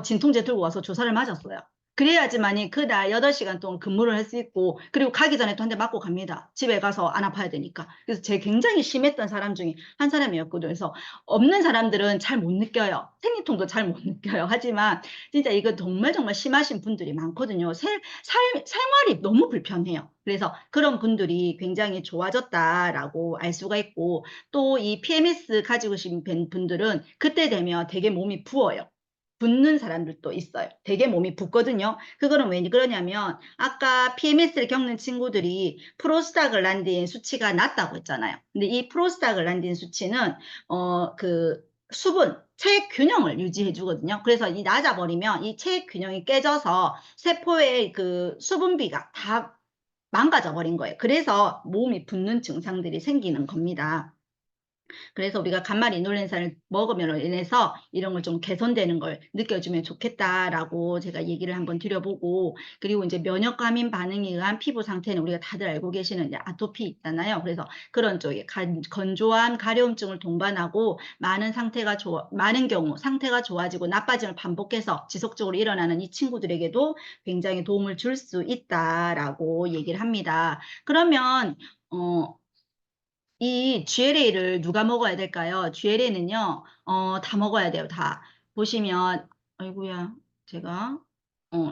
진통제 들고 와서 주사를 맞았어요. 그래야지만이 그날 8시간 동안 근무를 할 수 있고, 그리고 가기 전에 또 한 대 맞고 갑니다. 집에 가서 안 아파야 되니까. 그래서 제가 굉장히 심했던 사람 중에 한 사람이었거든요. 그래서 없는 사람들은 잘 못 느껴요. 생리통도 잘 못 느껴요. 하지만 진짜 이거 정말 정말 심하신 분들이 많거든요. 생활이 너무 불편해요. 그래서 그런 분들이 굉장히 좋아졌다라고 알 수가 있고, 또 이 PMS 가지고 계신 분들은 그때 되면 되게 몸이 부어요. 붓는 사람들도 있어요. 되게 몸이 붓거든요. 그거는 왜 그러냐면 아까 PMS를 겪는 친구들이 프로스타글란딘 수치가 낮다고 했잖아요. 근데 이 프로스타글란딘 수치는 그 수분, 체액 균형을 유지해 주거든요. 그래서 이 낮아버리면 이 체액 균형이 깨져서 세포의 그 수분비가 다 망가져 버린 거예요. 그래서 몸이 붓는 증상들이 생기는 겁니다. 그래서 우리가 간말 이놀렌산을 먹으면 인해서 이런 걸 좀 개선되는 걸 느껴주면 좋겠다라고 제가 얘기를 한번 드려보고, 그리고 이제 면역 감인 반응에 의한 피부 상태는 우리가 다들 알고 계시는 이제 아토피 있잖아요. 그래서 그런 쪽에 건조한 가려움증을 동반하고 많은 경우 상태가 좋아지고 나빠짐을 반복해서 지속적으로 일어나는 이 친구들에게도 굉장히 도움을 줄 수 있다라고 얘기를 합니다. 그러면 이 GLA를 누가 먹어야 될까요? GLA는요, 다 먹어야 돼요, 다. 보시면, 아이고야, 제가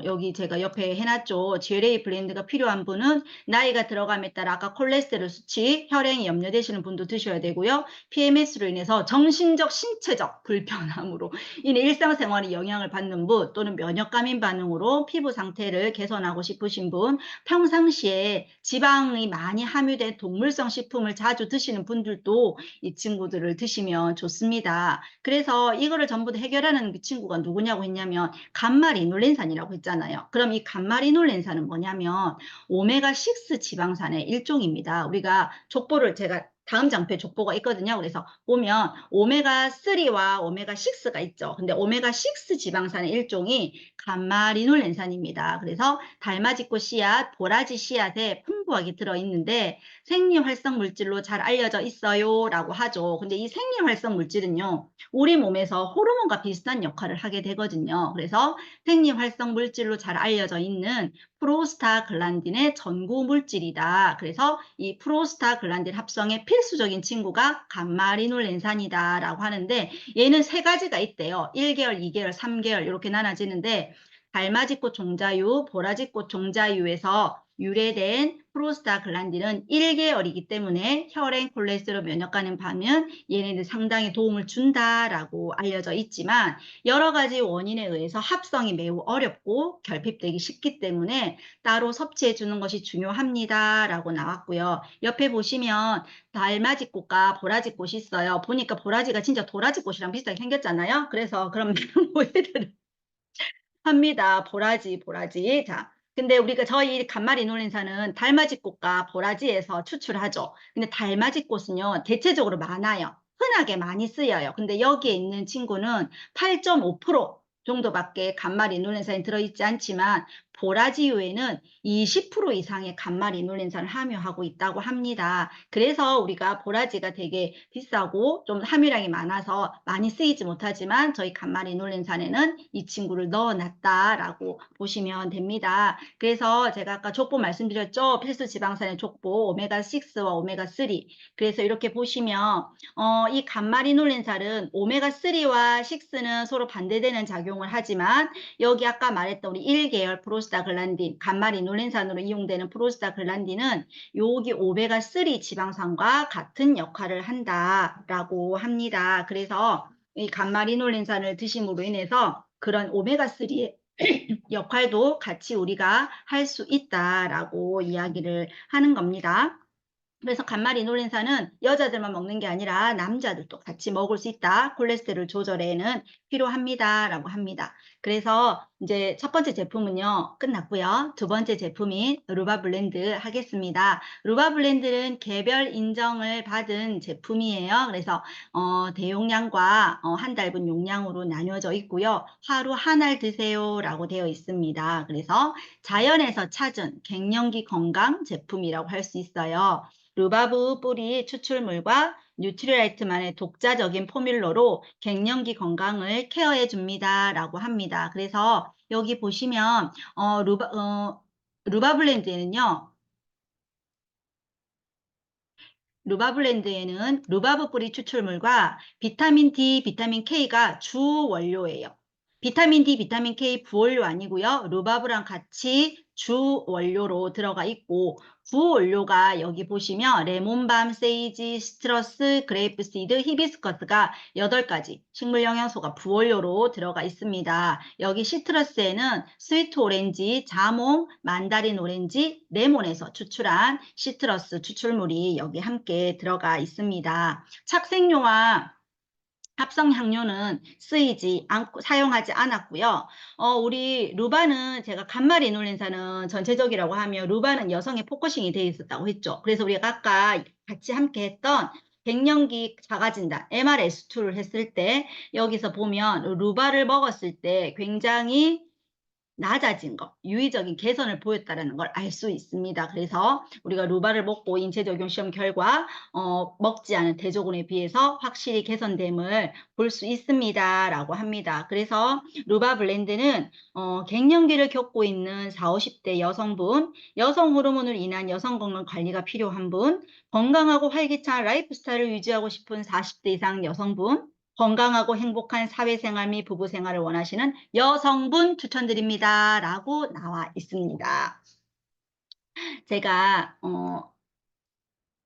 여기 제가 옆에 해놨죠. GLA 블렌드가 필요한 분은 나이가 들어감에 따라 아까 콜레스테롤 수치, 혈행이 염려되시는 분도 드셔야 되고요. PMS로 인해서 정신적, 신체적 불편함으로 인해 일상생활에 영향을 받는 분, 또는 면역감인 반응으로 피부 상태를 개선하고 싶으신 분, 평상시에 지방이 많이 함유된 동물성 식품을 자주 드시는 분들도 이 친구들을 드시면 좋습니다. 그래서 이거를 전부 다 해결하는 그 친구가 누구냐고 했냐면 간말이놀렌산이라고 했잖아요. 그럼 이 간말이놀렌산은 뭐냐면 오메가6 지방산의 일종입니다. 우리가 족보를 제가 다음 장표에 족보가 있거든요. 그래서 보면 오메가3와 오메가6가 있죠. 근데 오메가6 지방산의 일종이 간말이놀렌산입니다. 그래서 달맞이꽃 씨앗, 보라지 씨앗에 풍부하게 들어있는데 생리활성 물질로 잘 알려져 있어요라고 하죠. 근데 이 생리활성 물질은요, 우리 몸에서 호르몬과 비슷한 역할을 하게 되거든요. 그래서 생리활성 물질로 잘 알려져 있는 프로스타글란딘의 전구 물질이다. 그래서 이 프로스타글란딘 합성의 필수적인 친구가 감마리놀렌산이다라고 하는데 얘는 세 가지가 있대요. 1계열, 2계열, 3계열 이렇게 나눠지는데 달맞이꽃 종자유, 보라지꽃 종자유에서 유래된 프로스타글란딘은 1계열이기 때문에 혈행 콜레스테롤 면역과는 반면 얘네들 상당히 도움을 준다라고 알려져 있지만 여러 가지 원인에 의해서 합성이 매우 어렵고 결핍되기 쉽기 때문에 따로 섭취해 주는 것이 중요합니다라고 나왔고요. 옆에 보시면 달맞이꽃과 보라지꽃이 있어요. 보니까 보라지가 진짜 도라지꽃이랑 비슷하게 생겼잖아요. 그래서 그런 오해들을 합니다. 보라지, 보라지. 자, 근데 우리가 저희 감마리놀렌산은 달맞이꽃과 보라지에서 추출하죠. 근데 달맞이꽃은요, 대체적으로 많아요. 흔하게 많이 쓰여요. 근데 여기에 있는 친구는 8.5% 정도밖에 감마리놀렌산이 들어있지 않지만 보라지유에는 20% 이상의 감마리놀렌산을 함유하고 있다고 합니다. 그래서 우리가 보라지가 되게 비싸고 좀 함유량이 많아서 많이 쓰이지 못하지만 저희 감마리놀렌산에는 이 친구를 넣어놨다라고 보시면 됩니다. 그래서 제가 아까 족보 말씀드렸죠. 필수 지방산의 족보 오메가6와 오메가3. 그래서 이렇게 보시면 이 감마리놀렌산은 오메가3와 6는 서로 반대되는 작용을 하지만 여기 아까 말했던 우리 1계열 프로스타글란딘, 감마리놀렌산으로 이용되는 프로스타글란딘은 여기 오메가3 지방산과 같은 역할을 한다라고 합니다. 그래서 이 감마리놀렌산을 드심으로 인해서 그런 오메가3의 역할도 같이 우리가 할 수 있다라고 이야기를 하는 겁니다. 그래서 감마리놀렌산은 여자들만 먹는 게 아니라 남자들도 같이 먹을 수 있다. 콜레스테롤 조절에는 필요합니다라고 합니다. 그래서 이제 첫 번째 제품은요, 끝났고요. 두 번째 제품인 루바블렌드 하겠습니다. 루바블렌드는 개별 인정을 받은 제품이에요. 그래서 대용량과 한 달분 용량으로 나뉘어져 있고요. 하루 한 알 드세요라고 되어 있습니다. 그래서 자연에서 찾은 갱년기 건강 제품이라고 할 수 있어요. 루바브 뿌리 추출물과 뉴트리라이트만의 독자적인 포뮬러로 갱년기 건강을 케어해 줍니다. 라고 합니다. 그래서 여기 보시면 루바블렌드에는요. 루바블렌드에는 루바브 뿌리 추출물과 비타민 D, 비타민 K가 주 원료예요. 비타민 D, 비타민 K 부원료 아니고요. 루바브랑 같이 주 원료로 들어가 있고 부원료가 여기 보시면 레몬밤, 세이지, 시트러스, 그레이프시드, 히비스커스가 8가지 식물 영양소가 부원료로 들어가 있습니다. 여기 시트러스에는 스위트 오렌지, 자몽, 만다린 오렌지, 레몬에서 추출한 시트러스 추출물이 여기 함께 들어가 있습니다. 착색료와 합성 향료는 쓰이지 않고 사용하지 않았고요. 우리 루바는 제가 감마리놀렌산은 전체적이라고 하며 루바는 여성의 포커싱이 되어 있었다고 했죠. 그래서 우리가 아까 같이 함께 했던 갱년기 자가진단 MRS2를 했을 때 여기서 보면 루바를 먹었을 때 굉장히 낮아진 것, 유의적인 개선을 보였다는 걸 알 수 있습니다. 그래서 우리가 루바를 먹고 인체 적용 시험 결과 먹지 않은 대조군에 비해서 확실히 개선됨을 볼 수 있습니다. 라고 합니다. 그래서 루바 블렌드는 갱년기를 겪고 있는 40, 50대 여성분, 여성 호르몬으로 인한 여성 건강 관리가 필요한 분, 건강하고 활기찬 라이프 스타일을 유지하고 싶은 40대 이상 여성분, 건강하고 행복한 사회생활 및 부부생활을 원하시는 여성분 추천드립니다. 라고 나와 있습니다. 제가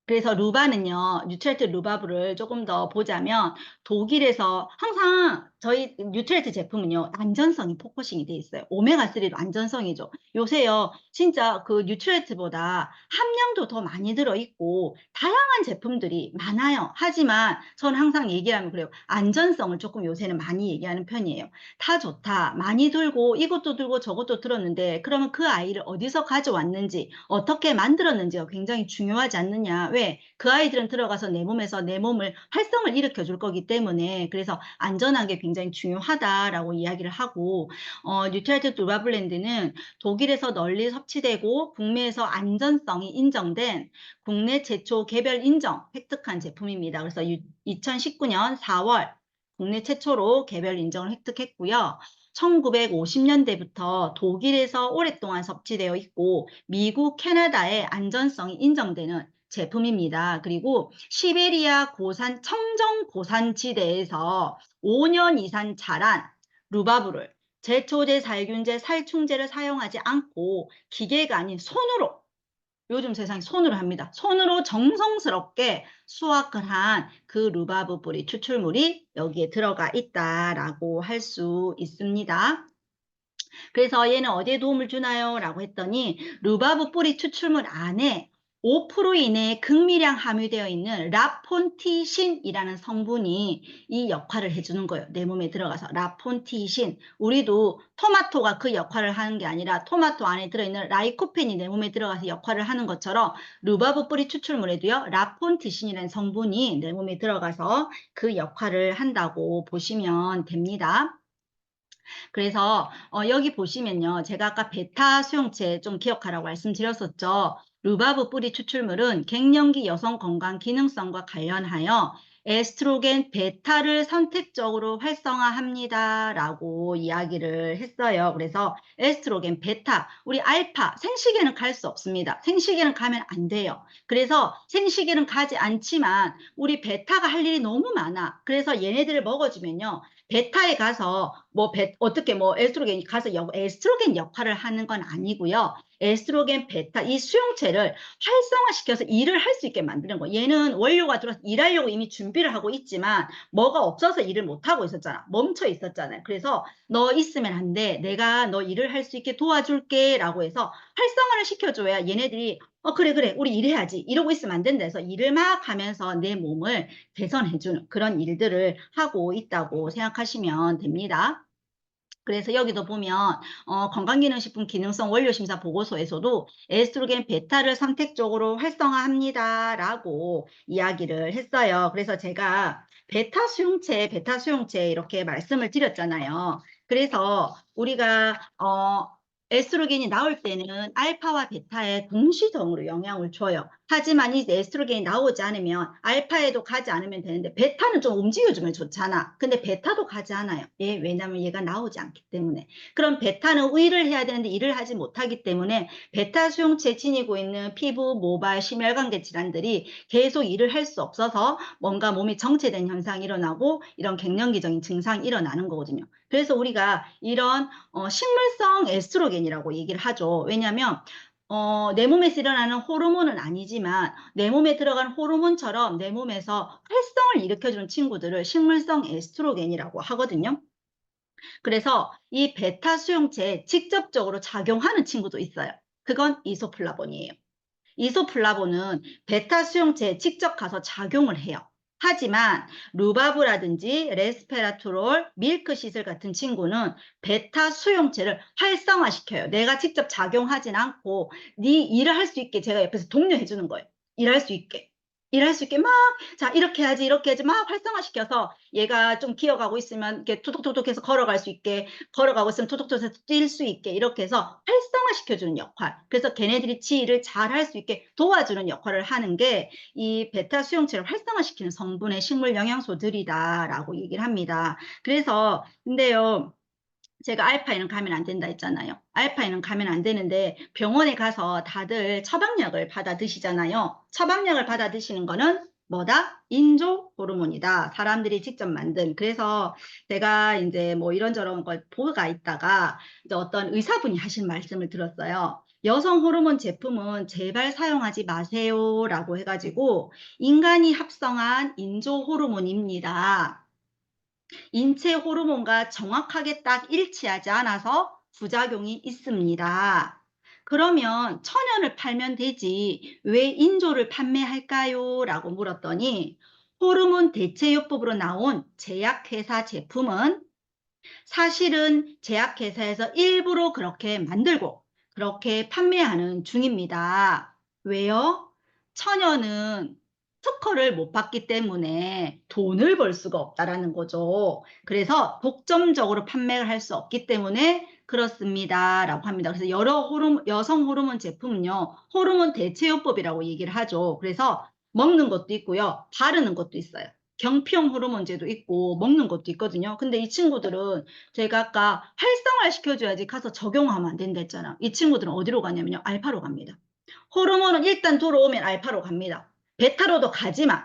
그래서 루바는요, 뉴트레트 루바브를 조금 더 보자면 독일에서 항상 저희 뉴트레트 제품은요, 안전성이 포커싱이 돼 있어요. 오메가3도 안전성이죠. 요새요, 진짜 그 뉴트레트보다 함량도 더 많이 들어있고 다양한 제품들이 많아요. 하지만 저는 항상 얘기하면 그래요. 안전성을 조금 요새는 많이 얘기하는 편이에요. 다 좋다. 많이 들고 이것도 들고 저것도 들었는데 그러면 그 아이를 어디서 가져왔는지 어떻게 만들었는지가 굉장히 중요하지 않느냐. 왜? 왜? 그 아이들은 들어가서 내 몸에서 내 몸을 활성을 일으켜 줄 거기 때문에 그래서 안전하게 굉장히 중요하다라고 이야기를 하고 뉴트랄트 루바블렌드는 독일에서 널리 섭취되고 북미에서 안전성이 인정된 국내 최초 개별 인정 획득한 제품입니다. 그래서 2019년 4월 국내 최초로 개별 인정을 획득했고요. 1950년대부터 독일에서 오랫동안 섭취되어 있고 미국, 캐나다의 안전성이 인정되는 제품입니다. 그리고 시베리아 고산, 청정 고산지대에서 5년 이상 자란 루바브를 제초제, 살균제, 살충제를 사용하지 않고 기계가 아닌 손으로 요즘 세상에 손으로 합니다. 손으로 정성스럽게 수확을 한 그 루바브 뿌리 추출물이 여기에 들어가 있다라고 할 수 있습니다. 그래서 얘는 어디에 도움을 주나요? 라고 했더니 루바브 뿌리 추출물 안에 5% 이내의 극미량 함유되어 있는 라폰티신이라는 성분이 이 역할을 해주는 거예요. 내 몸에 들어가서 라폰티신. 우리도 토마토가 그 역할을 하는 게 아니라 토마토 안에 들어있는 라이코펜이 내 몸에 들어가서 역할을 하는 것처럼 루바브 뿌리 추출물에도요. 라폰티신이라는 성분이 내 몸에 들어가서 그 역할을 한다고 보시면 됩니다. 그래서 여기 보시면요. 제가 아까 베타 수용체 좀 기억하라고 말씀드렸었죠. 루바브 뿌리 추출물은 갱년기 여성 건강 기능성과 관련하여 에스트로겐 베타를 선택적으로 활성화합니다. 라고 이야기를 했어요. 그래서 에스트로겐 베타, 우리 알파, 생식에는 갈 수 없습니다. 생식에는 가면 안 돼요. 그래서 생식에는 가지 않지만 우리 베타가 할 일이 너무 많아. 그래서 얘네들을 먹어주면요. 베타에 가서 어떻게 에스트로겐이 가서 에스트로겐 역할을 하는 건 아니고요. 에스트로겐 베타 이 수용체를 활성화시켜서 일을 할 수 있게 만드는 거예요. 얘는 원료가 들어서 일하려고 이미 준비를 하고 있지만 뭐가 없어서 일을 못 하고 있었잖아. 멈춰 있었잖아요. 그래서 너 있으면 안 돼. 내가 너 일을 할 수 있게 도와줄게 라고 해서 활성화를 시켜줘야 얘네들이 그래 우리 일해야지 이러고 있으면 안 된다 해서 일을 막 하면서 내 몸을 개선해주는 그런 일들을 하고 있다고 생각하시면 됩니다. 그래서 여기도 보면 건강기능식품 기능성 원료심사 보고서에서도 에스트로겐 베타를 선택적으로 활성화합니다 라고 이야기를 했어요. 그래서 제가 베타 수용체 이렇게 말씀을 드렸잖아요. 그래서 우리가 에스트로겐이 나올 때는 알파와 베타에 동시적으로 영향을 줘요. 하지만 이 에스트로겐이 나오지 않으면 알파에도 가지 않으면 되는데 베타는 좀 움직여주면 좋잖아. 근데 베타도 가지 않아요. 왜냐하면 얘가 나오지 않기 때문에. 그럼 베타는 일을 해야 되는데 일을 하지 못하기 때문에 베타 수용체에 지니고 있는 피부, 모발, 심혈관계 질환들이 계속 일을 할 수 없어서 뭔가 몸이 정체된 현상이 일어나고 이런 갱년기적인 증상이 일어나는 거거든요. 그래서 우리가 이런 식물성 에스트로겐이라고 얘기를 하죠. 왜냐하면 내 몸에서 일어나는 호르몬은 아니지만 내 몸에 들어간 호르몬처럼 내 몸에서 활성을 일으켜주는 친구들을 식물성 에스트로겐이라고 하거든요. 그래서 이 베타 수용체에 직접적으로 작용하는 친구도 있어요. 그건 이소플라본이에요. 이소플라본은 베타 수용체에 직접 가서 작용을 해요. 하지만 루바브라든지 레스페라트롤, 밀크시슬 같은 친구는 베타 수용체를 활성화시켜요. 내가 직접 작용하진 않고 네 일을 할 수 있게 제가 옆에서 독려해 주는 거예요. 일할 수 있게. 일할 수 있게 막, 자, 이렇게 해야지 막 활성화시켜서 얘가 좀 기어가고 있으면 이렇게 툭툭툭툭 해서 걸어갈 수 있게, 걸어가고 있으면 툭툭툭 해서 뛸 수 있게 이렇게 해서 활성화시켜주는 역할. 그래서 걔네들이 지 일을 잘 할 수 있게 도와주는 역할을 하는 게 이 베타 수용체를 활성화시키는 성분의 식물 영양소들이다라고 얘기를 합니다. 그래서, 근데요, 제가 알파에는 가면 안 된다 했잖아요. 알파에는 가면 안 되는데 병원에 가서 다들 처방약을 받아 드시잖아요. 처방약을 받아 드시는 거는 뭐다? 인조 호르몬이다. 사람들이 직접 만든. 그래서 제가 이제 뭐 이런저런 걸 보가 있다가 이제 어떤 의사분이 하신 말씀을 들었어요. 여성 호르몬 제품은 제발 사용하지 마세요라고 해가지고 인간이 합성한 인조 호르몬입니다. 인체 호르몬과 정확하게 딱 일치하지 않아서 부작용이 있습니다. 그러면 천연을 팔면 되지 왜 인조를 판매할까요? 라고 물었더니 호르몬 대체요법으로 나온 제약회사 제품은 사실은 제약회사에서 일부러 그렇게 만들고 그렇게 판매하는 중입니다. 왜요? 처녀는 특허를 못 받기 때문에 돈을 벌 수가 없다라는 거죠. 그래서 독점적으로 판매를 할 수 없기 때문에 그렇습니다라고 합니다. 그래서 여러 여성 호르몬 제품은요, 호르몬 대체요법이라고 얘기를 하죠. 그래서 먹는 것도 있고요, 바르는 것도 있어요. 경피용 호르몬제도 있고 먹는 것도 있거든요. 근데 이 친구들은 제가 아까 활성화 시켜줘야지 가서 적용하면 안 된다 했잖아. 이 친구들은 어디로 가냐면요, 알파로 갑니다. 호르몬은 일단 들어오면 알파로 갑니다. 베타로도 가지만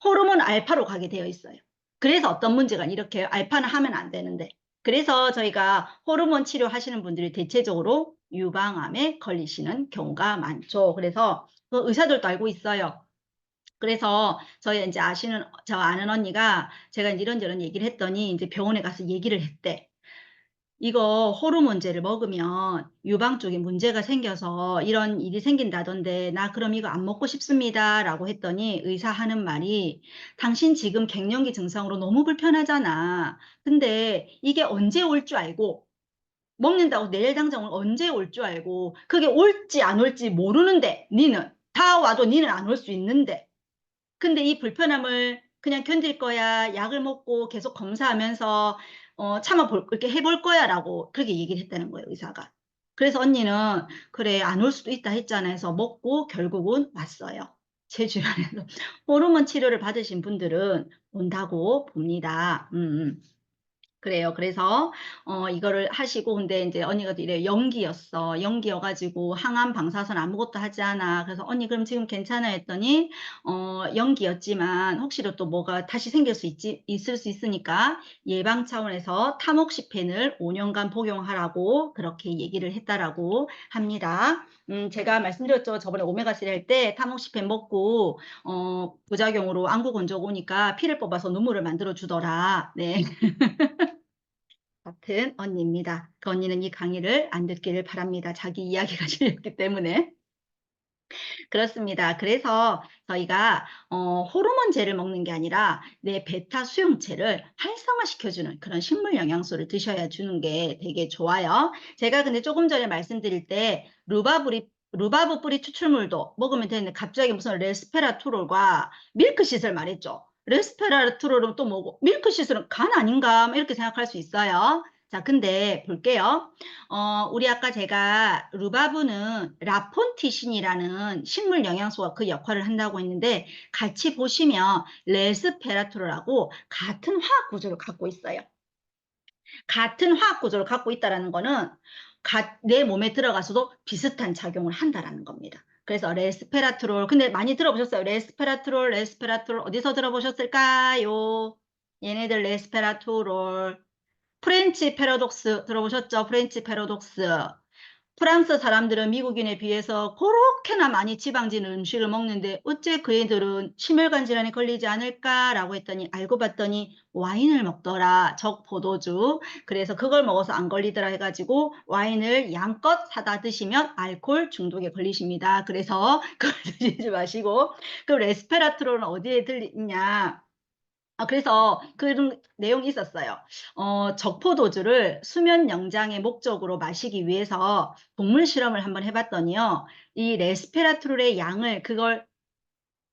호르몬 알파로 가게 되어 있어요. 그래서 어떤 문제가 이렇게 알파는 하면 안 되는데, 그래서 저희가 호르몬 치료하시는 분들이 대체적으로 유방암에 걸리시는 경우가 많죠. 그래서 그 의사들도 알고 있어요. 그래서 저희 이제 저 아는 언니가 제가 이제 이런저런 얘기를 했더니 이제 병원에 가서 얘기를 했대. 이거 호르몬제를 먹으면 유방 쪽에 문제가 생겨서 이런 일이 생긴다던데 나 그럼 이거 안 먹고 싶습니다 라고 했더니 의사 하는 말이, 당신 지금 갱년기 증상으로 너무 불편하잖아. 근데 이게 언제 올 줄 알고 먹는다고 내일 당장 언제 올 줄 알고 그게 올지 안 올지 모르는데 니는 다 와도 니는 안 올 수 있는데, 근데 이 불편함을 그냥 견딜 거야, 약을 먹고 계속 검사하면서 이렇게 해볼 거야라고 그렇게 얘기를 했다는 거예요, 의사가. 그래서 언니는 그래 안 올 수도 있다 했잖아 해서 먹고 결국은 왔어요. 제 주변에서 호르몬 치료를 받으신 분들은 온다고 봅니다. 그래요. 그래서 이거를 하시고, 근데 이제 언니가 또 이래요. 연기였어. 연기여가지고 항암 방사선 아무것도 하지 않아. 그래서 언니 그럼 지금 괜찮아 했더니 연기였지만 혹시라도 또 뭐가 다시 생길 수 있을 수 있으니까 예방 차원에서 타목시펜을 5년간 복용하라고 그렇게 얘기를 했다라고 합니다. 제가 말씀드렸죠. 저번에 오메가3 할 때 타목시펜 먹고 부작용으로 안구 건조가 오니까 피를 뽑아서 눈물을 만들어 주더라. 네. 같은 언니입니다. 그 언니는 이 강의를 안 듣기를 바랍니다. 자기 이야기가 실렸기 때문에. 그렇습니다. 그래서 저희가 호르몬제를 먹는 게 아니라 내 베타 수용체를 활성화시켜주는 그런 식물 영양소를 드셔야 주는 게 되게 좋아요. 제가 근데 조금 전에 말씀드릴 때 루바브 뿌리 추출물도 먹으면 되는데 갑자기 무슨 레스페라트롤과 밀크시슬 말했죠. 레스페라트롤은 또 뭐고 밀크시슬은 간 아닌가 이렇게 생각할 수 있어요. 자, 근데 볼게요. 우리 아까 제가 루바브는 라폰티신이라는 식물 영양소가 그 역할을 한다고 했는데 같이 보시면 레스페라트롤하고 같은 화학 구조를 갖고 있어요. 같은 화학 구조를 갖고 있다는 거는 내 몸에 들어가서도 비슷한 작용을 한다는 겁니다. 그래서 레스페라트롤, 근데 많이 들어보셨어요? 레스페라트롤 어디서 들어보셨을까요? 얘네들 레스페라트롤. 프렌치 패러독스 들어보셨죠? 프렌치 패러독스. 프랑스 사람들은 미국인에 비해서 그렇게나 많이 지방진 음식을 먹는데 어째 그 애들은 심혈관 질환에 걸리지 않을까라고 했더니 알고 봤더니 와인을 먹더라. 적포도주. 그래서 그걸 먹어서 안 걸리더라 해가지고 와인을 양껏 사다 드시면 알코올 중독에 걸리십니다. 그래서 그걸 드시지 마시고, 그 레스페라트롤은 어디에 들리냐? 그래서 그런 내용이 있었어요. 적포도주를 수면 영장의 목적으로 마시기 위해서 동물 실험을 한번 해봤더니요. 이 레스페라트롤의 양을, 그걸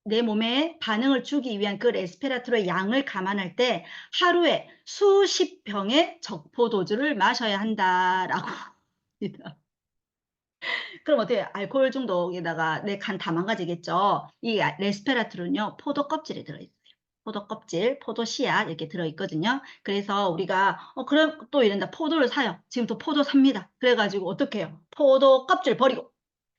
내 몸에 반응을 주기 위한 그 레스페라트롤의 양을 감안할 때 하루에 수십 병의 적포도주를 마셔야 한다라고 합니다. 그럼 어떻게 알코올 중독에다가 내 간 다 망가지겠죠. 이 레스페라트롤은요, 포도 껍질에 들어있어요. 포도 껍질, 포도 씨앗 이렇게 들어있거든요. 그래서 우리가 그럼 또 이런다. 포도를 사요. 지금 또 포도 삽니다. 그래가지고 어떻게 해요? 포도 껍질 버리고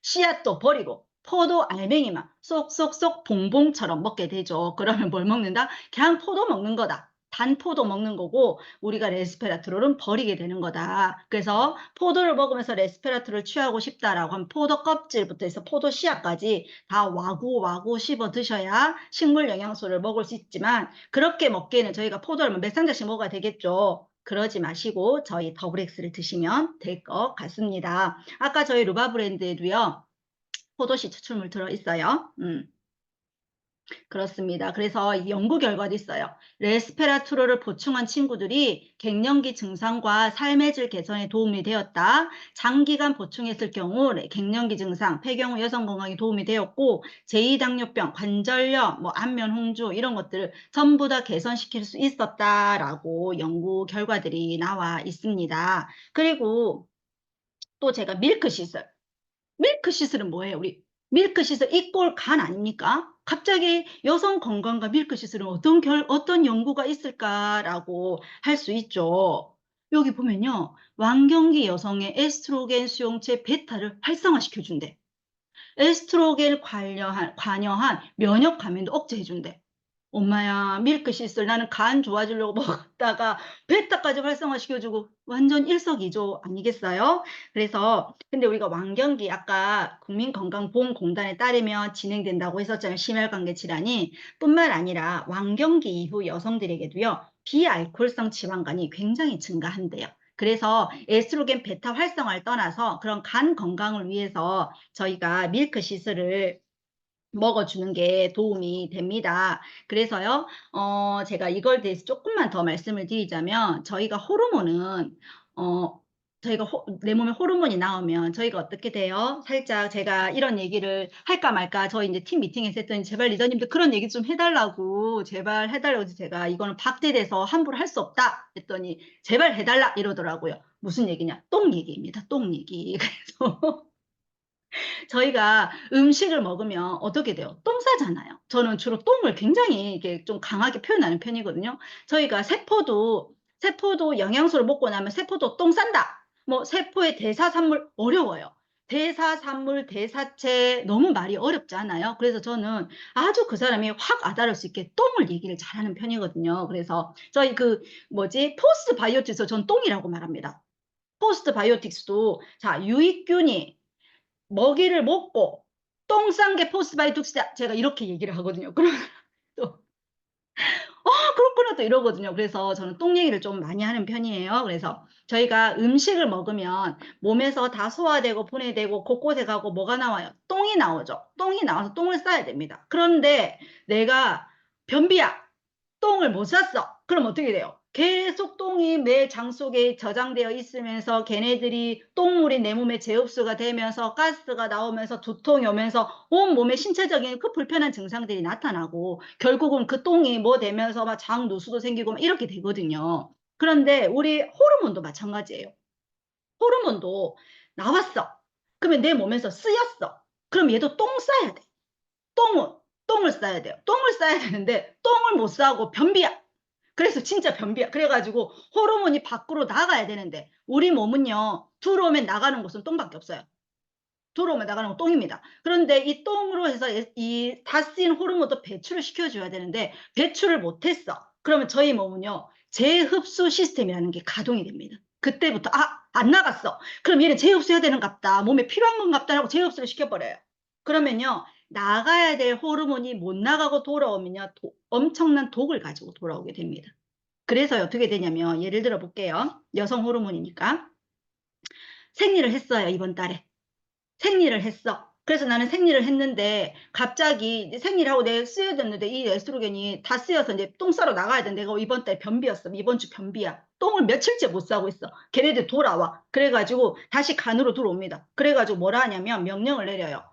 씨앗도 버리고 포도 알맹이만 쏙쏙쏙 봉봉처럼 먹게 되죠. 그러면 뭘 먹는다? 그냥 포도 먹는 거다. 단 포도 먹는 거고 우리가 레스페라트롤은 버리게 되는 거다. 그래서 포도를 먹으면서 레스페라트롤을 취하고 싶다라고 하면 포도 껍질부터 해서 포도 씨앗까지 다 와구 씹어 드셔야 식물 영양소를 먹을 수 있지만, 그렇게 먹기에는 저희가 포도를 몇 상자씩 먹어야 되겠죠. 그러지 마시고 저희 더블엑스를 드시면 될 것 같습니다. 아까 저희 루바 브랜드에도요, 포도씨 추출물 들어있어요. 그렇습니다. 그래서 이 연구 결과도 있어요. 레스페라트로를 보충한 친구들이 갱년기 증상과 삶의 질 개선에 도움이 되었다. 장기간 보충했을 경우 갱년기 증상, 폐경후 여성 건강에 도움이 되었고 제2당뇨병, 관절염, 안면 홍조 이런 것들을 전부 다 개선시킬 수 있었다라고 연구 결과들이 나와 있습니다. 그리고 또 제가 밀크 시슬. 밀크 시슬은 뭐예요? 우리 밀크 시슬 이꼴 간 아닙니까? 갑자기 여성 건강과 밀크 시슬은 어떤 연구가 있을까라고 할 수 있죠. 여기 보면요. 완경기 여성의 에스트로겐 수용체 베타를 활성화시켜준대. 에스트로겐 관여한 면역 감염도 억제해준대. 엄마야, 밀크시슬 나는 간 좋아지려고 먹었다가 베타까지 활성화시켜주고 완전 일석이조 아니겠어요? 그래서 근데 우리가 완경기 아까 국민건강보험공단에 따르면 진행된다고 했었잖아요. 심혈관계 질환이 뿐만 아니라 완경기 이후 여성들에게도요. 비알코올성 지방간이 굉장히 증가한대요. 그래서 에스트로겐 베타 활성화를 떠나서 그런 간 건강을 위해서 저희가 밀크시슬을 먹어주는 게 도움이 됩니다. 그래서요, 제가 이걸 대해서 조금만 더 말씀을 드리자면, 저희가 호르몬은, 저희가 내 몸에 호르몬이 나오면 저희가 어떻게 돼요? 살짝 제가 이런 얘기를 할까 말까 저희 이제 팀 미팅에서 했더니 제발 리더님들 그런 얘기 좀 해달라고 제발 해달라고 해서 제가 이거는 박제돼서 함부로 할 수 없다 했더니 제발 해달라 이러더라고요. 무슨 얘기냐? 똥 얘기입니다. 똥 얘기. 그래서 저희가 음식을 먹으면 어떻게 돼요? 똥 싸잖아요. 저는 주로 똥을 굉장히 이게 좀 강하게 표현하는 편이거든요. 저희가 세포도 영양소를 먹고 나면 세포도 똥 싼다. 세포의 대사산물 어려워요. 대사산물, 대사체 너무 말이 어렵잖아요. 그래서 저는 아주 그 사람이 확 와닿을 수 있게 똥을 얘기를 잘하는 편이거든요. 그래서 저희 포스트 바이오틱스 전 똥이라고 말합니다. 포스트 바이오틱스도 자 유익균이 먹이를 먹고 똥 싼 게 포스트바이오틱스다. 제가 이렇게 얘기를 하거든요. 그러면 또 그렇구나 또 이러거든요. 그래서 저는 똥 얘기를 좀 많이 하는 편이에요. 그래서 저희가 음식을 먹으면 몸에서 다 소화되고 분해되고 곳곳에 가고 뭐가 나와요? 똥이 나오죠. 똥이 나와서 똥을 싸야 됩니다. 그런데 내가 변비야. 똥을 못 쌌어. 그럼 어떻게 돼요? 계속 똥이 내 장 속에 저장되어 있으면서 걔네들이 똥물이 내 몸에 재흡수가 되면서 가스가 나오면서 두통이 오면서 온몸에 신체적인 그 불편한 증상들이 나타나고 결국은 그 똥이 되면서 막 장 누수도 생기고 막 이렇게 되거든요. 그런데 우리 호르몬도 마찬가지예요. 호르몬도 나왔어. 그러면 내 몸에서 쓰였어. 그럼 얘도 똥 싸야 돼. 똥을 싸야 돼요. 똥을 싸야 되는데 똥을 못 싸고 변비야. 그래서 진짜 변비야. 그래가지고 호르몬이 밖으로 나가야 되는데 우리 몸은요. 들어오면 나가는 곳은 똥밖에 없어요. 들어오면 나가는 건 똥입니다. 그런데 이 똥으로 해서 이 다 쓰인 호르몬도 배출을 시켜줘야 되는데 배출을 못했어. 그러면 저희 몸은요. 재흡수 시스템이라는 게 가동이 됩니다. 그때부터 안 나갔어. 그럼 얘는 재흡수해야 되는갑다. 몸에 필요한 건갑다라고 재흡수를 시켜버려요. 그러면요. 나가야 될 호르몬이 못 나가고 돌아오면요. 엄청난 독을 가지고 돌아오게 됩니다. 그래서 어떻게 되냐면 예를 들어 볼게요. 여성 호르몬이니까 생리를 했어요. 이번 달에. 생리를 했어. 그래서 나는 생리를 했는데 갑자기 생리를 하고 내가 쓰여졌는데 이 에스트로겐이 다 쓰여서 이제 똥 싸러 나가야 돼. 내가 이번 달 변비였어. 이번 주 변비야. 똥을 며칠째 못 싸고 있어. 걔네들 돌아와. 그래가지고 다시 간으로 들어옵니다. 그래가지고 뭐라 하냐면 명령을 내려요.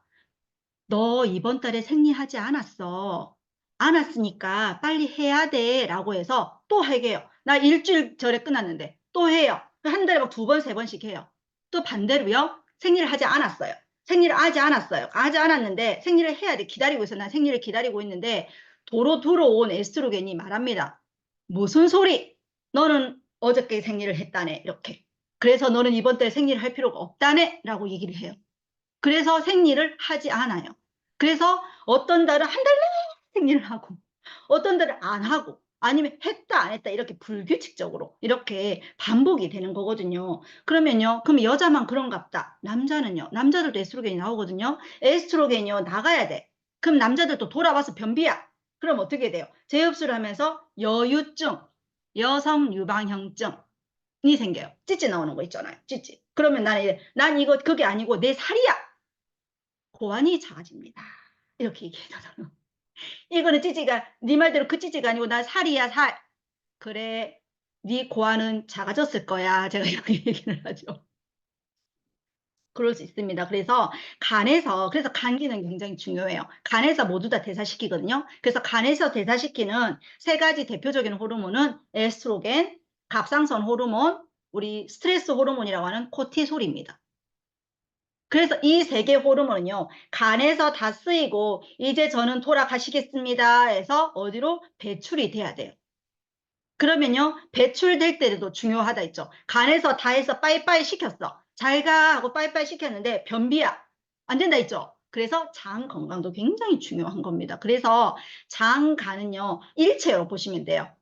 너 이번 달에 생리하지 않았어. 않았으니까 빨리 해야 돼. 라고 해서 또 하게 해요. 나 일주일 전에 끝났는데 또 해요. 한 달에 막 2번, 3번씩 해요. 또 반대로요. 생리를 하지 않았어요. 생리를 하지 않았어요. 하지 않았는데 생리를 해야 돼. 기다리고 있어. 난 생리를 기다리고 있는데 도로 들어온 에스트로겐이 말합니다. 무슨 소리? 너는 어저께 생리를 했다네. 이렇게. 그래서 너는 이번 달에 생리를 할 필요가 없다네. 라고 얘기를 해요. 그래서 생리를 하지 않아요. 그래서 어떤 달은 한 달 내내 생리를 하고 어떤 달은 안 하고 아니면 했다 안 했다 이렇게 불규칙적으로 이렇게 반복이 되는 거거든요. 그러면요. 그럼 여자만 그런갑다. 남자는요. 남자들도 에스트로겐이 나오거든요. 에스트로겐이요. 나가야 돼. 그럼 남자들도 돌아와서 변비야. 그럼 어떻게 돼요? 재흡수를 하면서 여유증, 여성 유방형증이 생겨요. 찌찌 나오는 거 있잖아요. 찌찌. 그러면 난 이거 그게 아니고 내 살이야. 고환이 작아집니다. 이렇게 얘기해요. 이거는 찌찌가 네 말대로 그 찌찌가 아니고 난 살이야 살. 그래 네 고아는 작아졌을 거야. 제가 이렇게 얘기를 하죠. 그럴 수 있습니다. 그래서 그래서 간 기능이 굉장히 중요해요. 간에서 모두 다 대사시키거든요. 그래서 간에서 대사시키는 세 가지 대표적인 호르몬은 에스트로겐, 갑상선 호르몬, 우리 스트레스 호르몬이라고 하는 코티솔입니다. 그래서 이 세 개 호르몬은요, 간에서 다 쓰이고, 이제 저는 돌아가시겠습니다 해서 어디로 배출이 돼야 돼요. 그러면요, 배출될 때도 중요하다 했죠. 간에서 다 해서 빠이빠이 시켰어. 잘 가 하고 빠이빠이 시켰는데 변비야. 안 된다 했죠. 그래서 장 건강도 굉장히 중요한 겁니다. 그래서 장간은요, 일체로 보시면 돼요.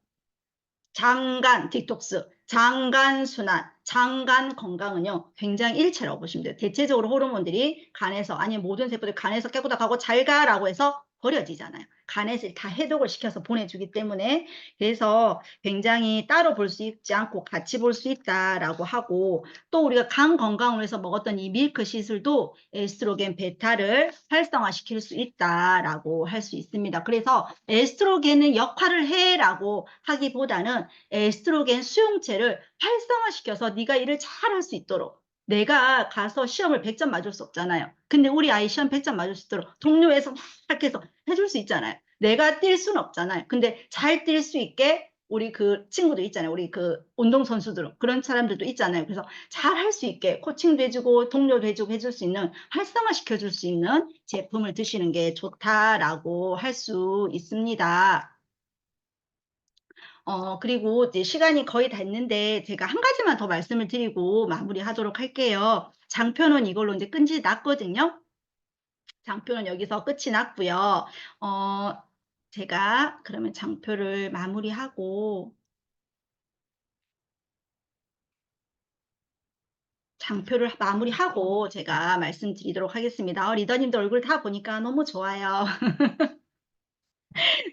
장간 디톡스, 장간 순환, 장간 건강은요, 굉장히 일체라고 보시면 돼요. 대체적으로 호르몬들이 간에서, 아니면 모든 세포들이 간에서 깨끗하고 가고 잘 가라고 해서 버려지잖아요. 간에서 다 해독을 시켜서 보내주기 때문에, 그래서 굉장히 따로 볼 수 있지 않고 같이 볼 수 있다라고 하고, 또 우리가 간 건강을 위해서 먹었던 이 밀크 시술도 에스트로겐 베타를 활성화시킬 수 있다라고 할 수 있습니다. 그래서 에스트로겐은 역할을 해라고 하기보다는 에스트로겐 수용체를 활성화시켜서 네가 일을 잘할 수 있도록, 내가 가서 시험을 100점 맞을 수 없잖아요. 근데 우리 아이 시험 100점 맞을 수 있도록 동료에서 막 해서 해줄 수 있잖아요. 내가 뛸 수는 없잖아요. 근데 잘 뛸 수 있게 우리 그 친구들 있잖아요. 우리 그 운동선수들, 그런 사람들도 있잖아요. 그래서 잘 할 수 있게 코칭도 해주고 동료도 해주고 해줄 수 있는, 활성화시켜줄 수 있는 제품을 드시는 게 좋다라고 할 수 있습니다. 그리고 이제 시간이 거의 됐는데 제가 한 가지만 더 말씀을 드리고 마무리하도록 할게요. 장표는 이걸로 이제 끝이 났거든요. 장표는 여기서 끝이 났고요. 제가 그러면 장표를 마무리하고 제가 말씀드리도록 하겠습니다. 리더님들 얼굴 다 보니까 너무 좋아요.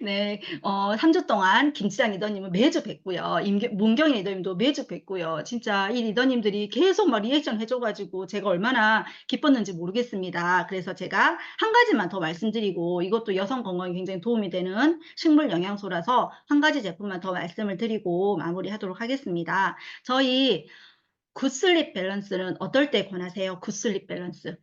네, 3주 동안 김치장 리더님은 매주 뵙고요. 문경희 리더님도 매주 뵙고요. 진짜 이 리더님들이 계속 막 리액션 해줘가지고 제가 얼마나 기뻤는지 모르겠습니다. 그래서 제가 한 가지만 더 말씀드리고, 이것도 여성 건강에 굉장히 도움이 되는 식물 영양소라서 한 가지 제품만 더 말씀을 드리고 마무리하도록 하겠습니다. 저희 굿슬립 밸런스는 어떨 때 권하세요? 굿슬립 밸런스.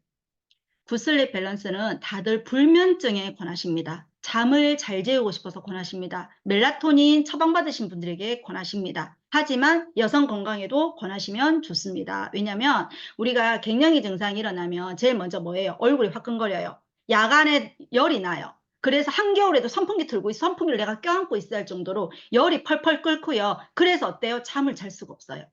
굿슬립 밸런스는 다들 불면증에 권하십니다. 잠을 잘 재우고 싶어서 권하십니다. 멜라토닌 처방받으신 분들에게 권하십니다. 하지만 여성 건강에도 권하시면 좋습니다. 왜냐하면 우리가 갱년기 증상이 일어나면 제일 먼저 뭐예요? 얼굴이 화끈거려요. 야간에 열이 나요. 그래서 한겨울에도 선풍기 틀고 선풍기를 내가 껴안고 있어야 할 정도로 열이 펄펄 끓고요. 그래서 어때요? 잠을 잘 수가 없어요.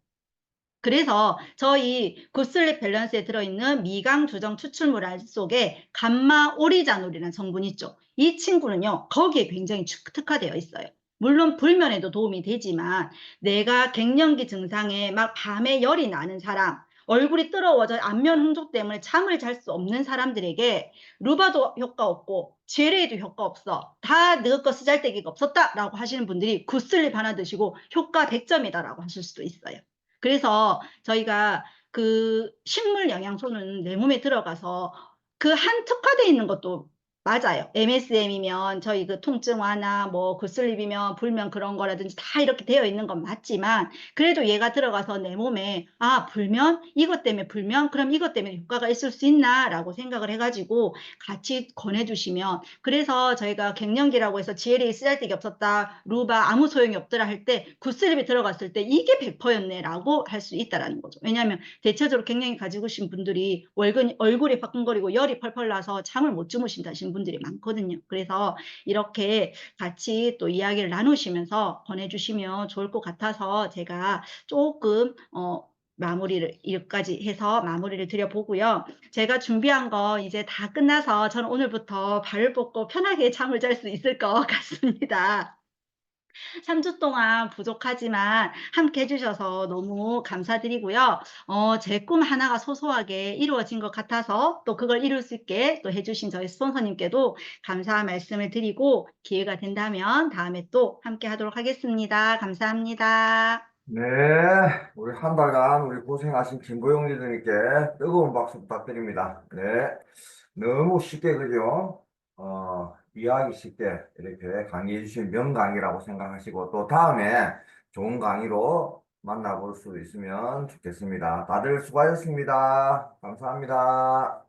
그래서 저희 굿슬립 밸런스에 들어있는 미강 주정 추출물 알 속에 감마 오리자놀이라는 성분이 있죠. 이 친구는요, 거기에 굉장히 특화되어 있어요. 물론 불면에도 도움이 되지만, 내가 갱년기 증상에 막 밤에 열이 나는 사람, 얼굴이 뜨거워져 안면 흥조 때문에 잠을 잘 수 없는 사람들에게 루바도 효과 없고 제레이도 효과 없어, 다 너거 쓰잘데기가 없었다라고 하시는 분들이 굿슬립 하나 드시고 효과 100점이다라고 하실 수도 있어요. 그래서 저희가 그 식물 영양소는 내 몸에 들어가서 그 한 특화되어 있는 것도 맞아요. MSM이면 저희 그 통증 완화, 뭐 굿슬립이면 불면 그런 거라든지 다 이렇게 되어 있는 건 맞지만, 그래도 얘가 들어가서 내 몸에 불면, 이것 때문에 불면, 그럼 이것 때문에 효과가 있을 수 있나라고 생각을 해가지고 같이 권해주시면, 그래서 저희가 갱년기라고 해서 GLA 쓰잘데기 없었다, 루바 아무 소용이 없더라 할 때 굿슬립이 들어갔을 때 이게 100%였네라고 할 수 있다라는 거죠. 왜냐하면 대체적으로 갱년기 가지고 계신 분들이 얼굴이 화끈거리고 열이 펄펄 나서 잠을 못 주무신다 하시는 분들이 많거든요. 그래서 이렇게 같이 또 이야기를 나누시면서 권해주시면 좋을 것 같아서 제가 조금 마무리를 여기까지 해서 마무리를 드려보고요. 제가 준비한 거 이제 다 끝나서 저는 오늘부터 발을 뻗고 편하게 잠을 잘 수 있을 것 같습니다. 3주 동안 부족하지만 함께 해주셔서 너무 감사드리고요. 제 꿈 하나가 소소하게 이루어진 것 같아서 또 그걸 이룰 수 있게 또 해주신 저희 스폰서님께도 감사한 말씀을 드리고, 기회가 된다면 다음에 또 함께 하도록 하겠습니다. 감사합니다. 네, 우리 한 달간 우리 고생하신 김보영 리더님께 뜨거운 박수 부탁드립니다. 네, 너무 쉽게 그죠? 이해하기 쉽게 이렇게 강의해 주신 명강의라고 생각하시고 또 다음에 좋은 강의로 만나볼 수 있으면 좋겠습니다. 다들 수고하셨습니다. 감사합니다.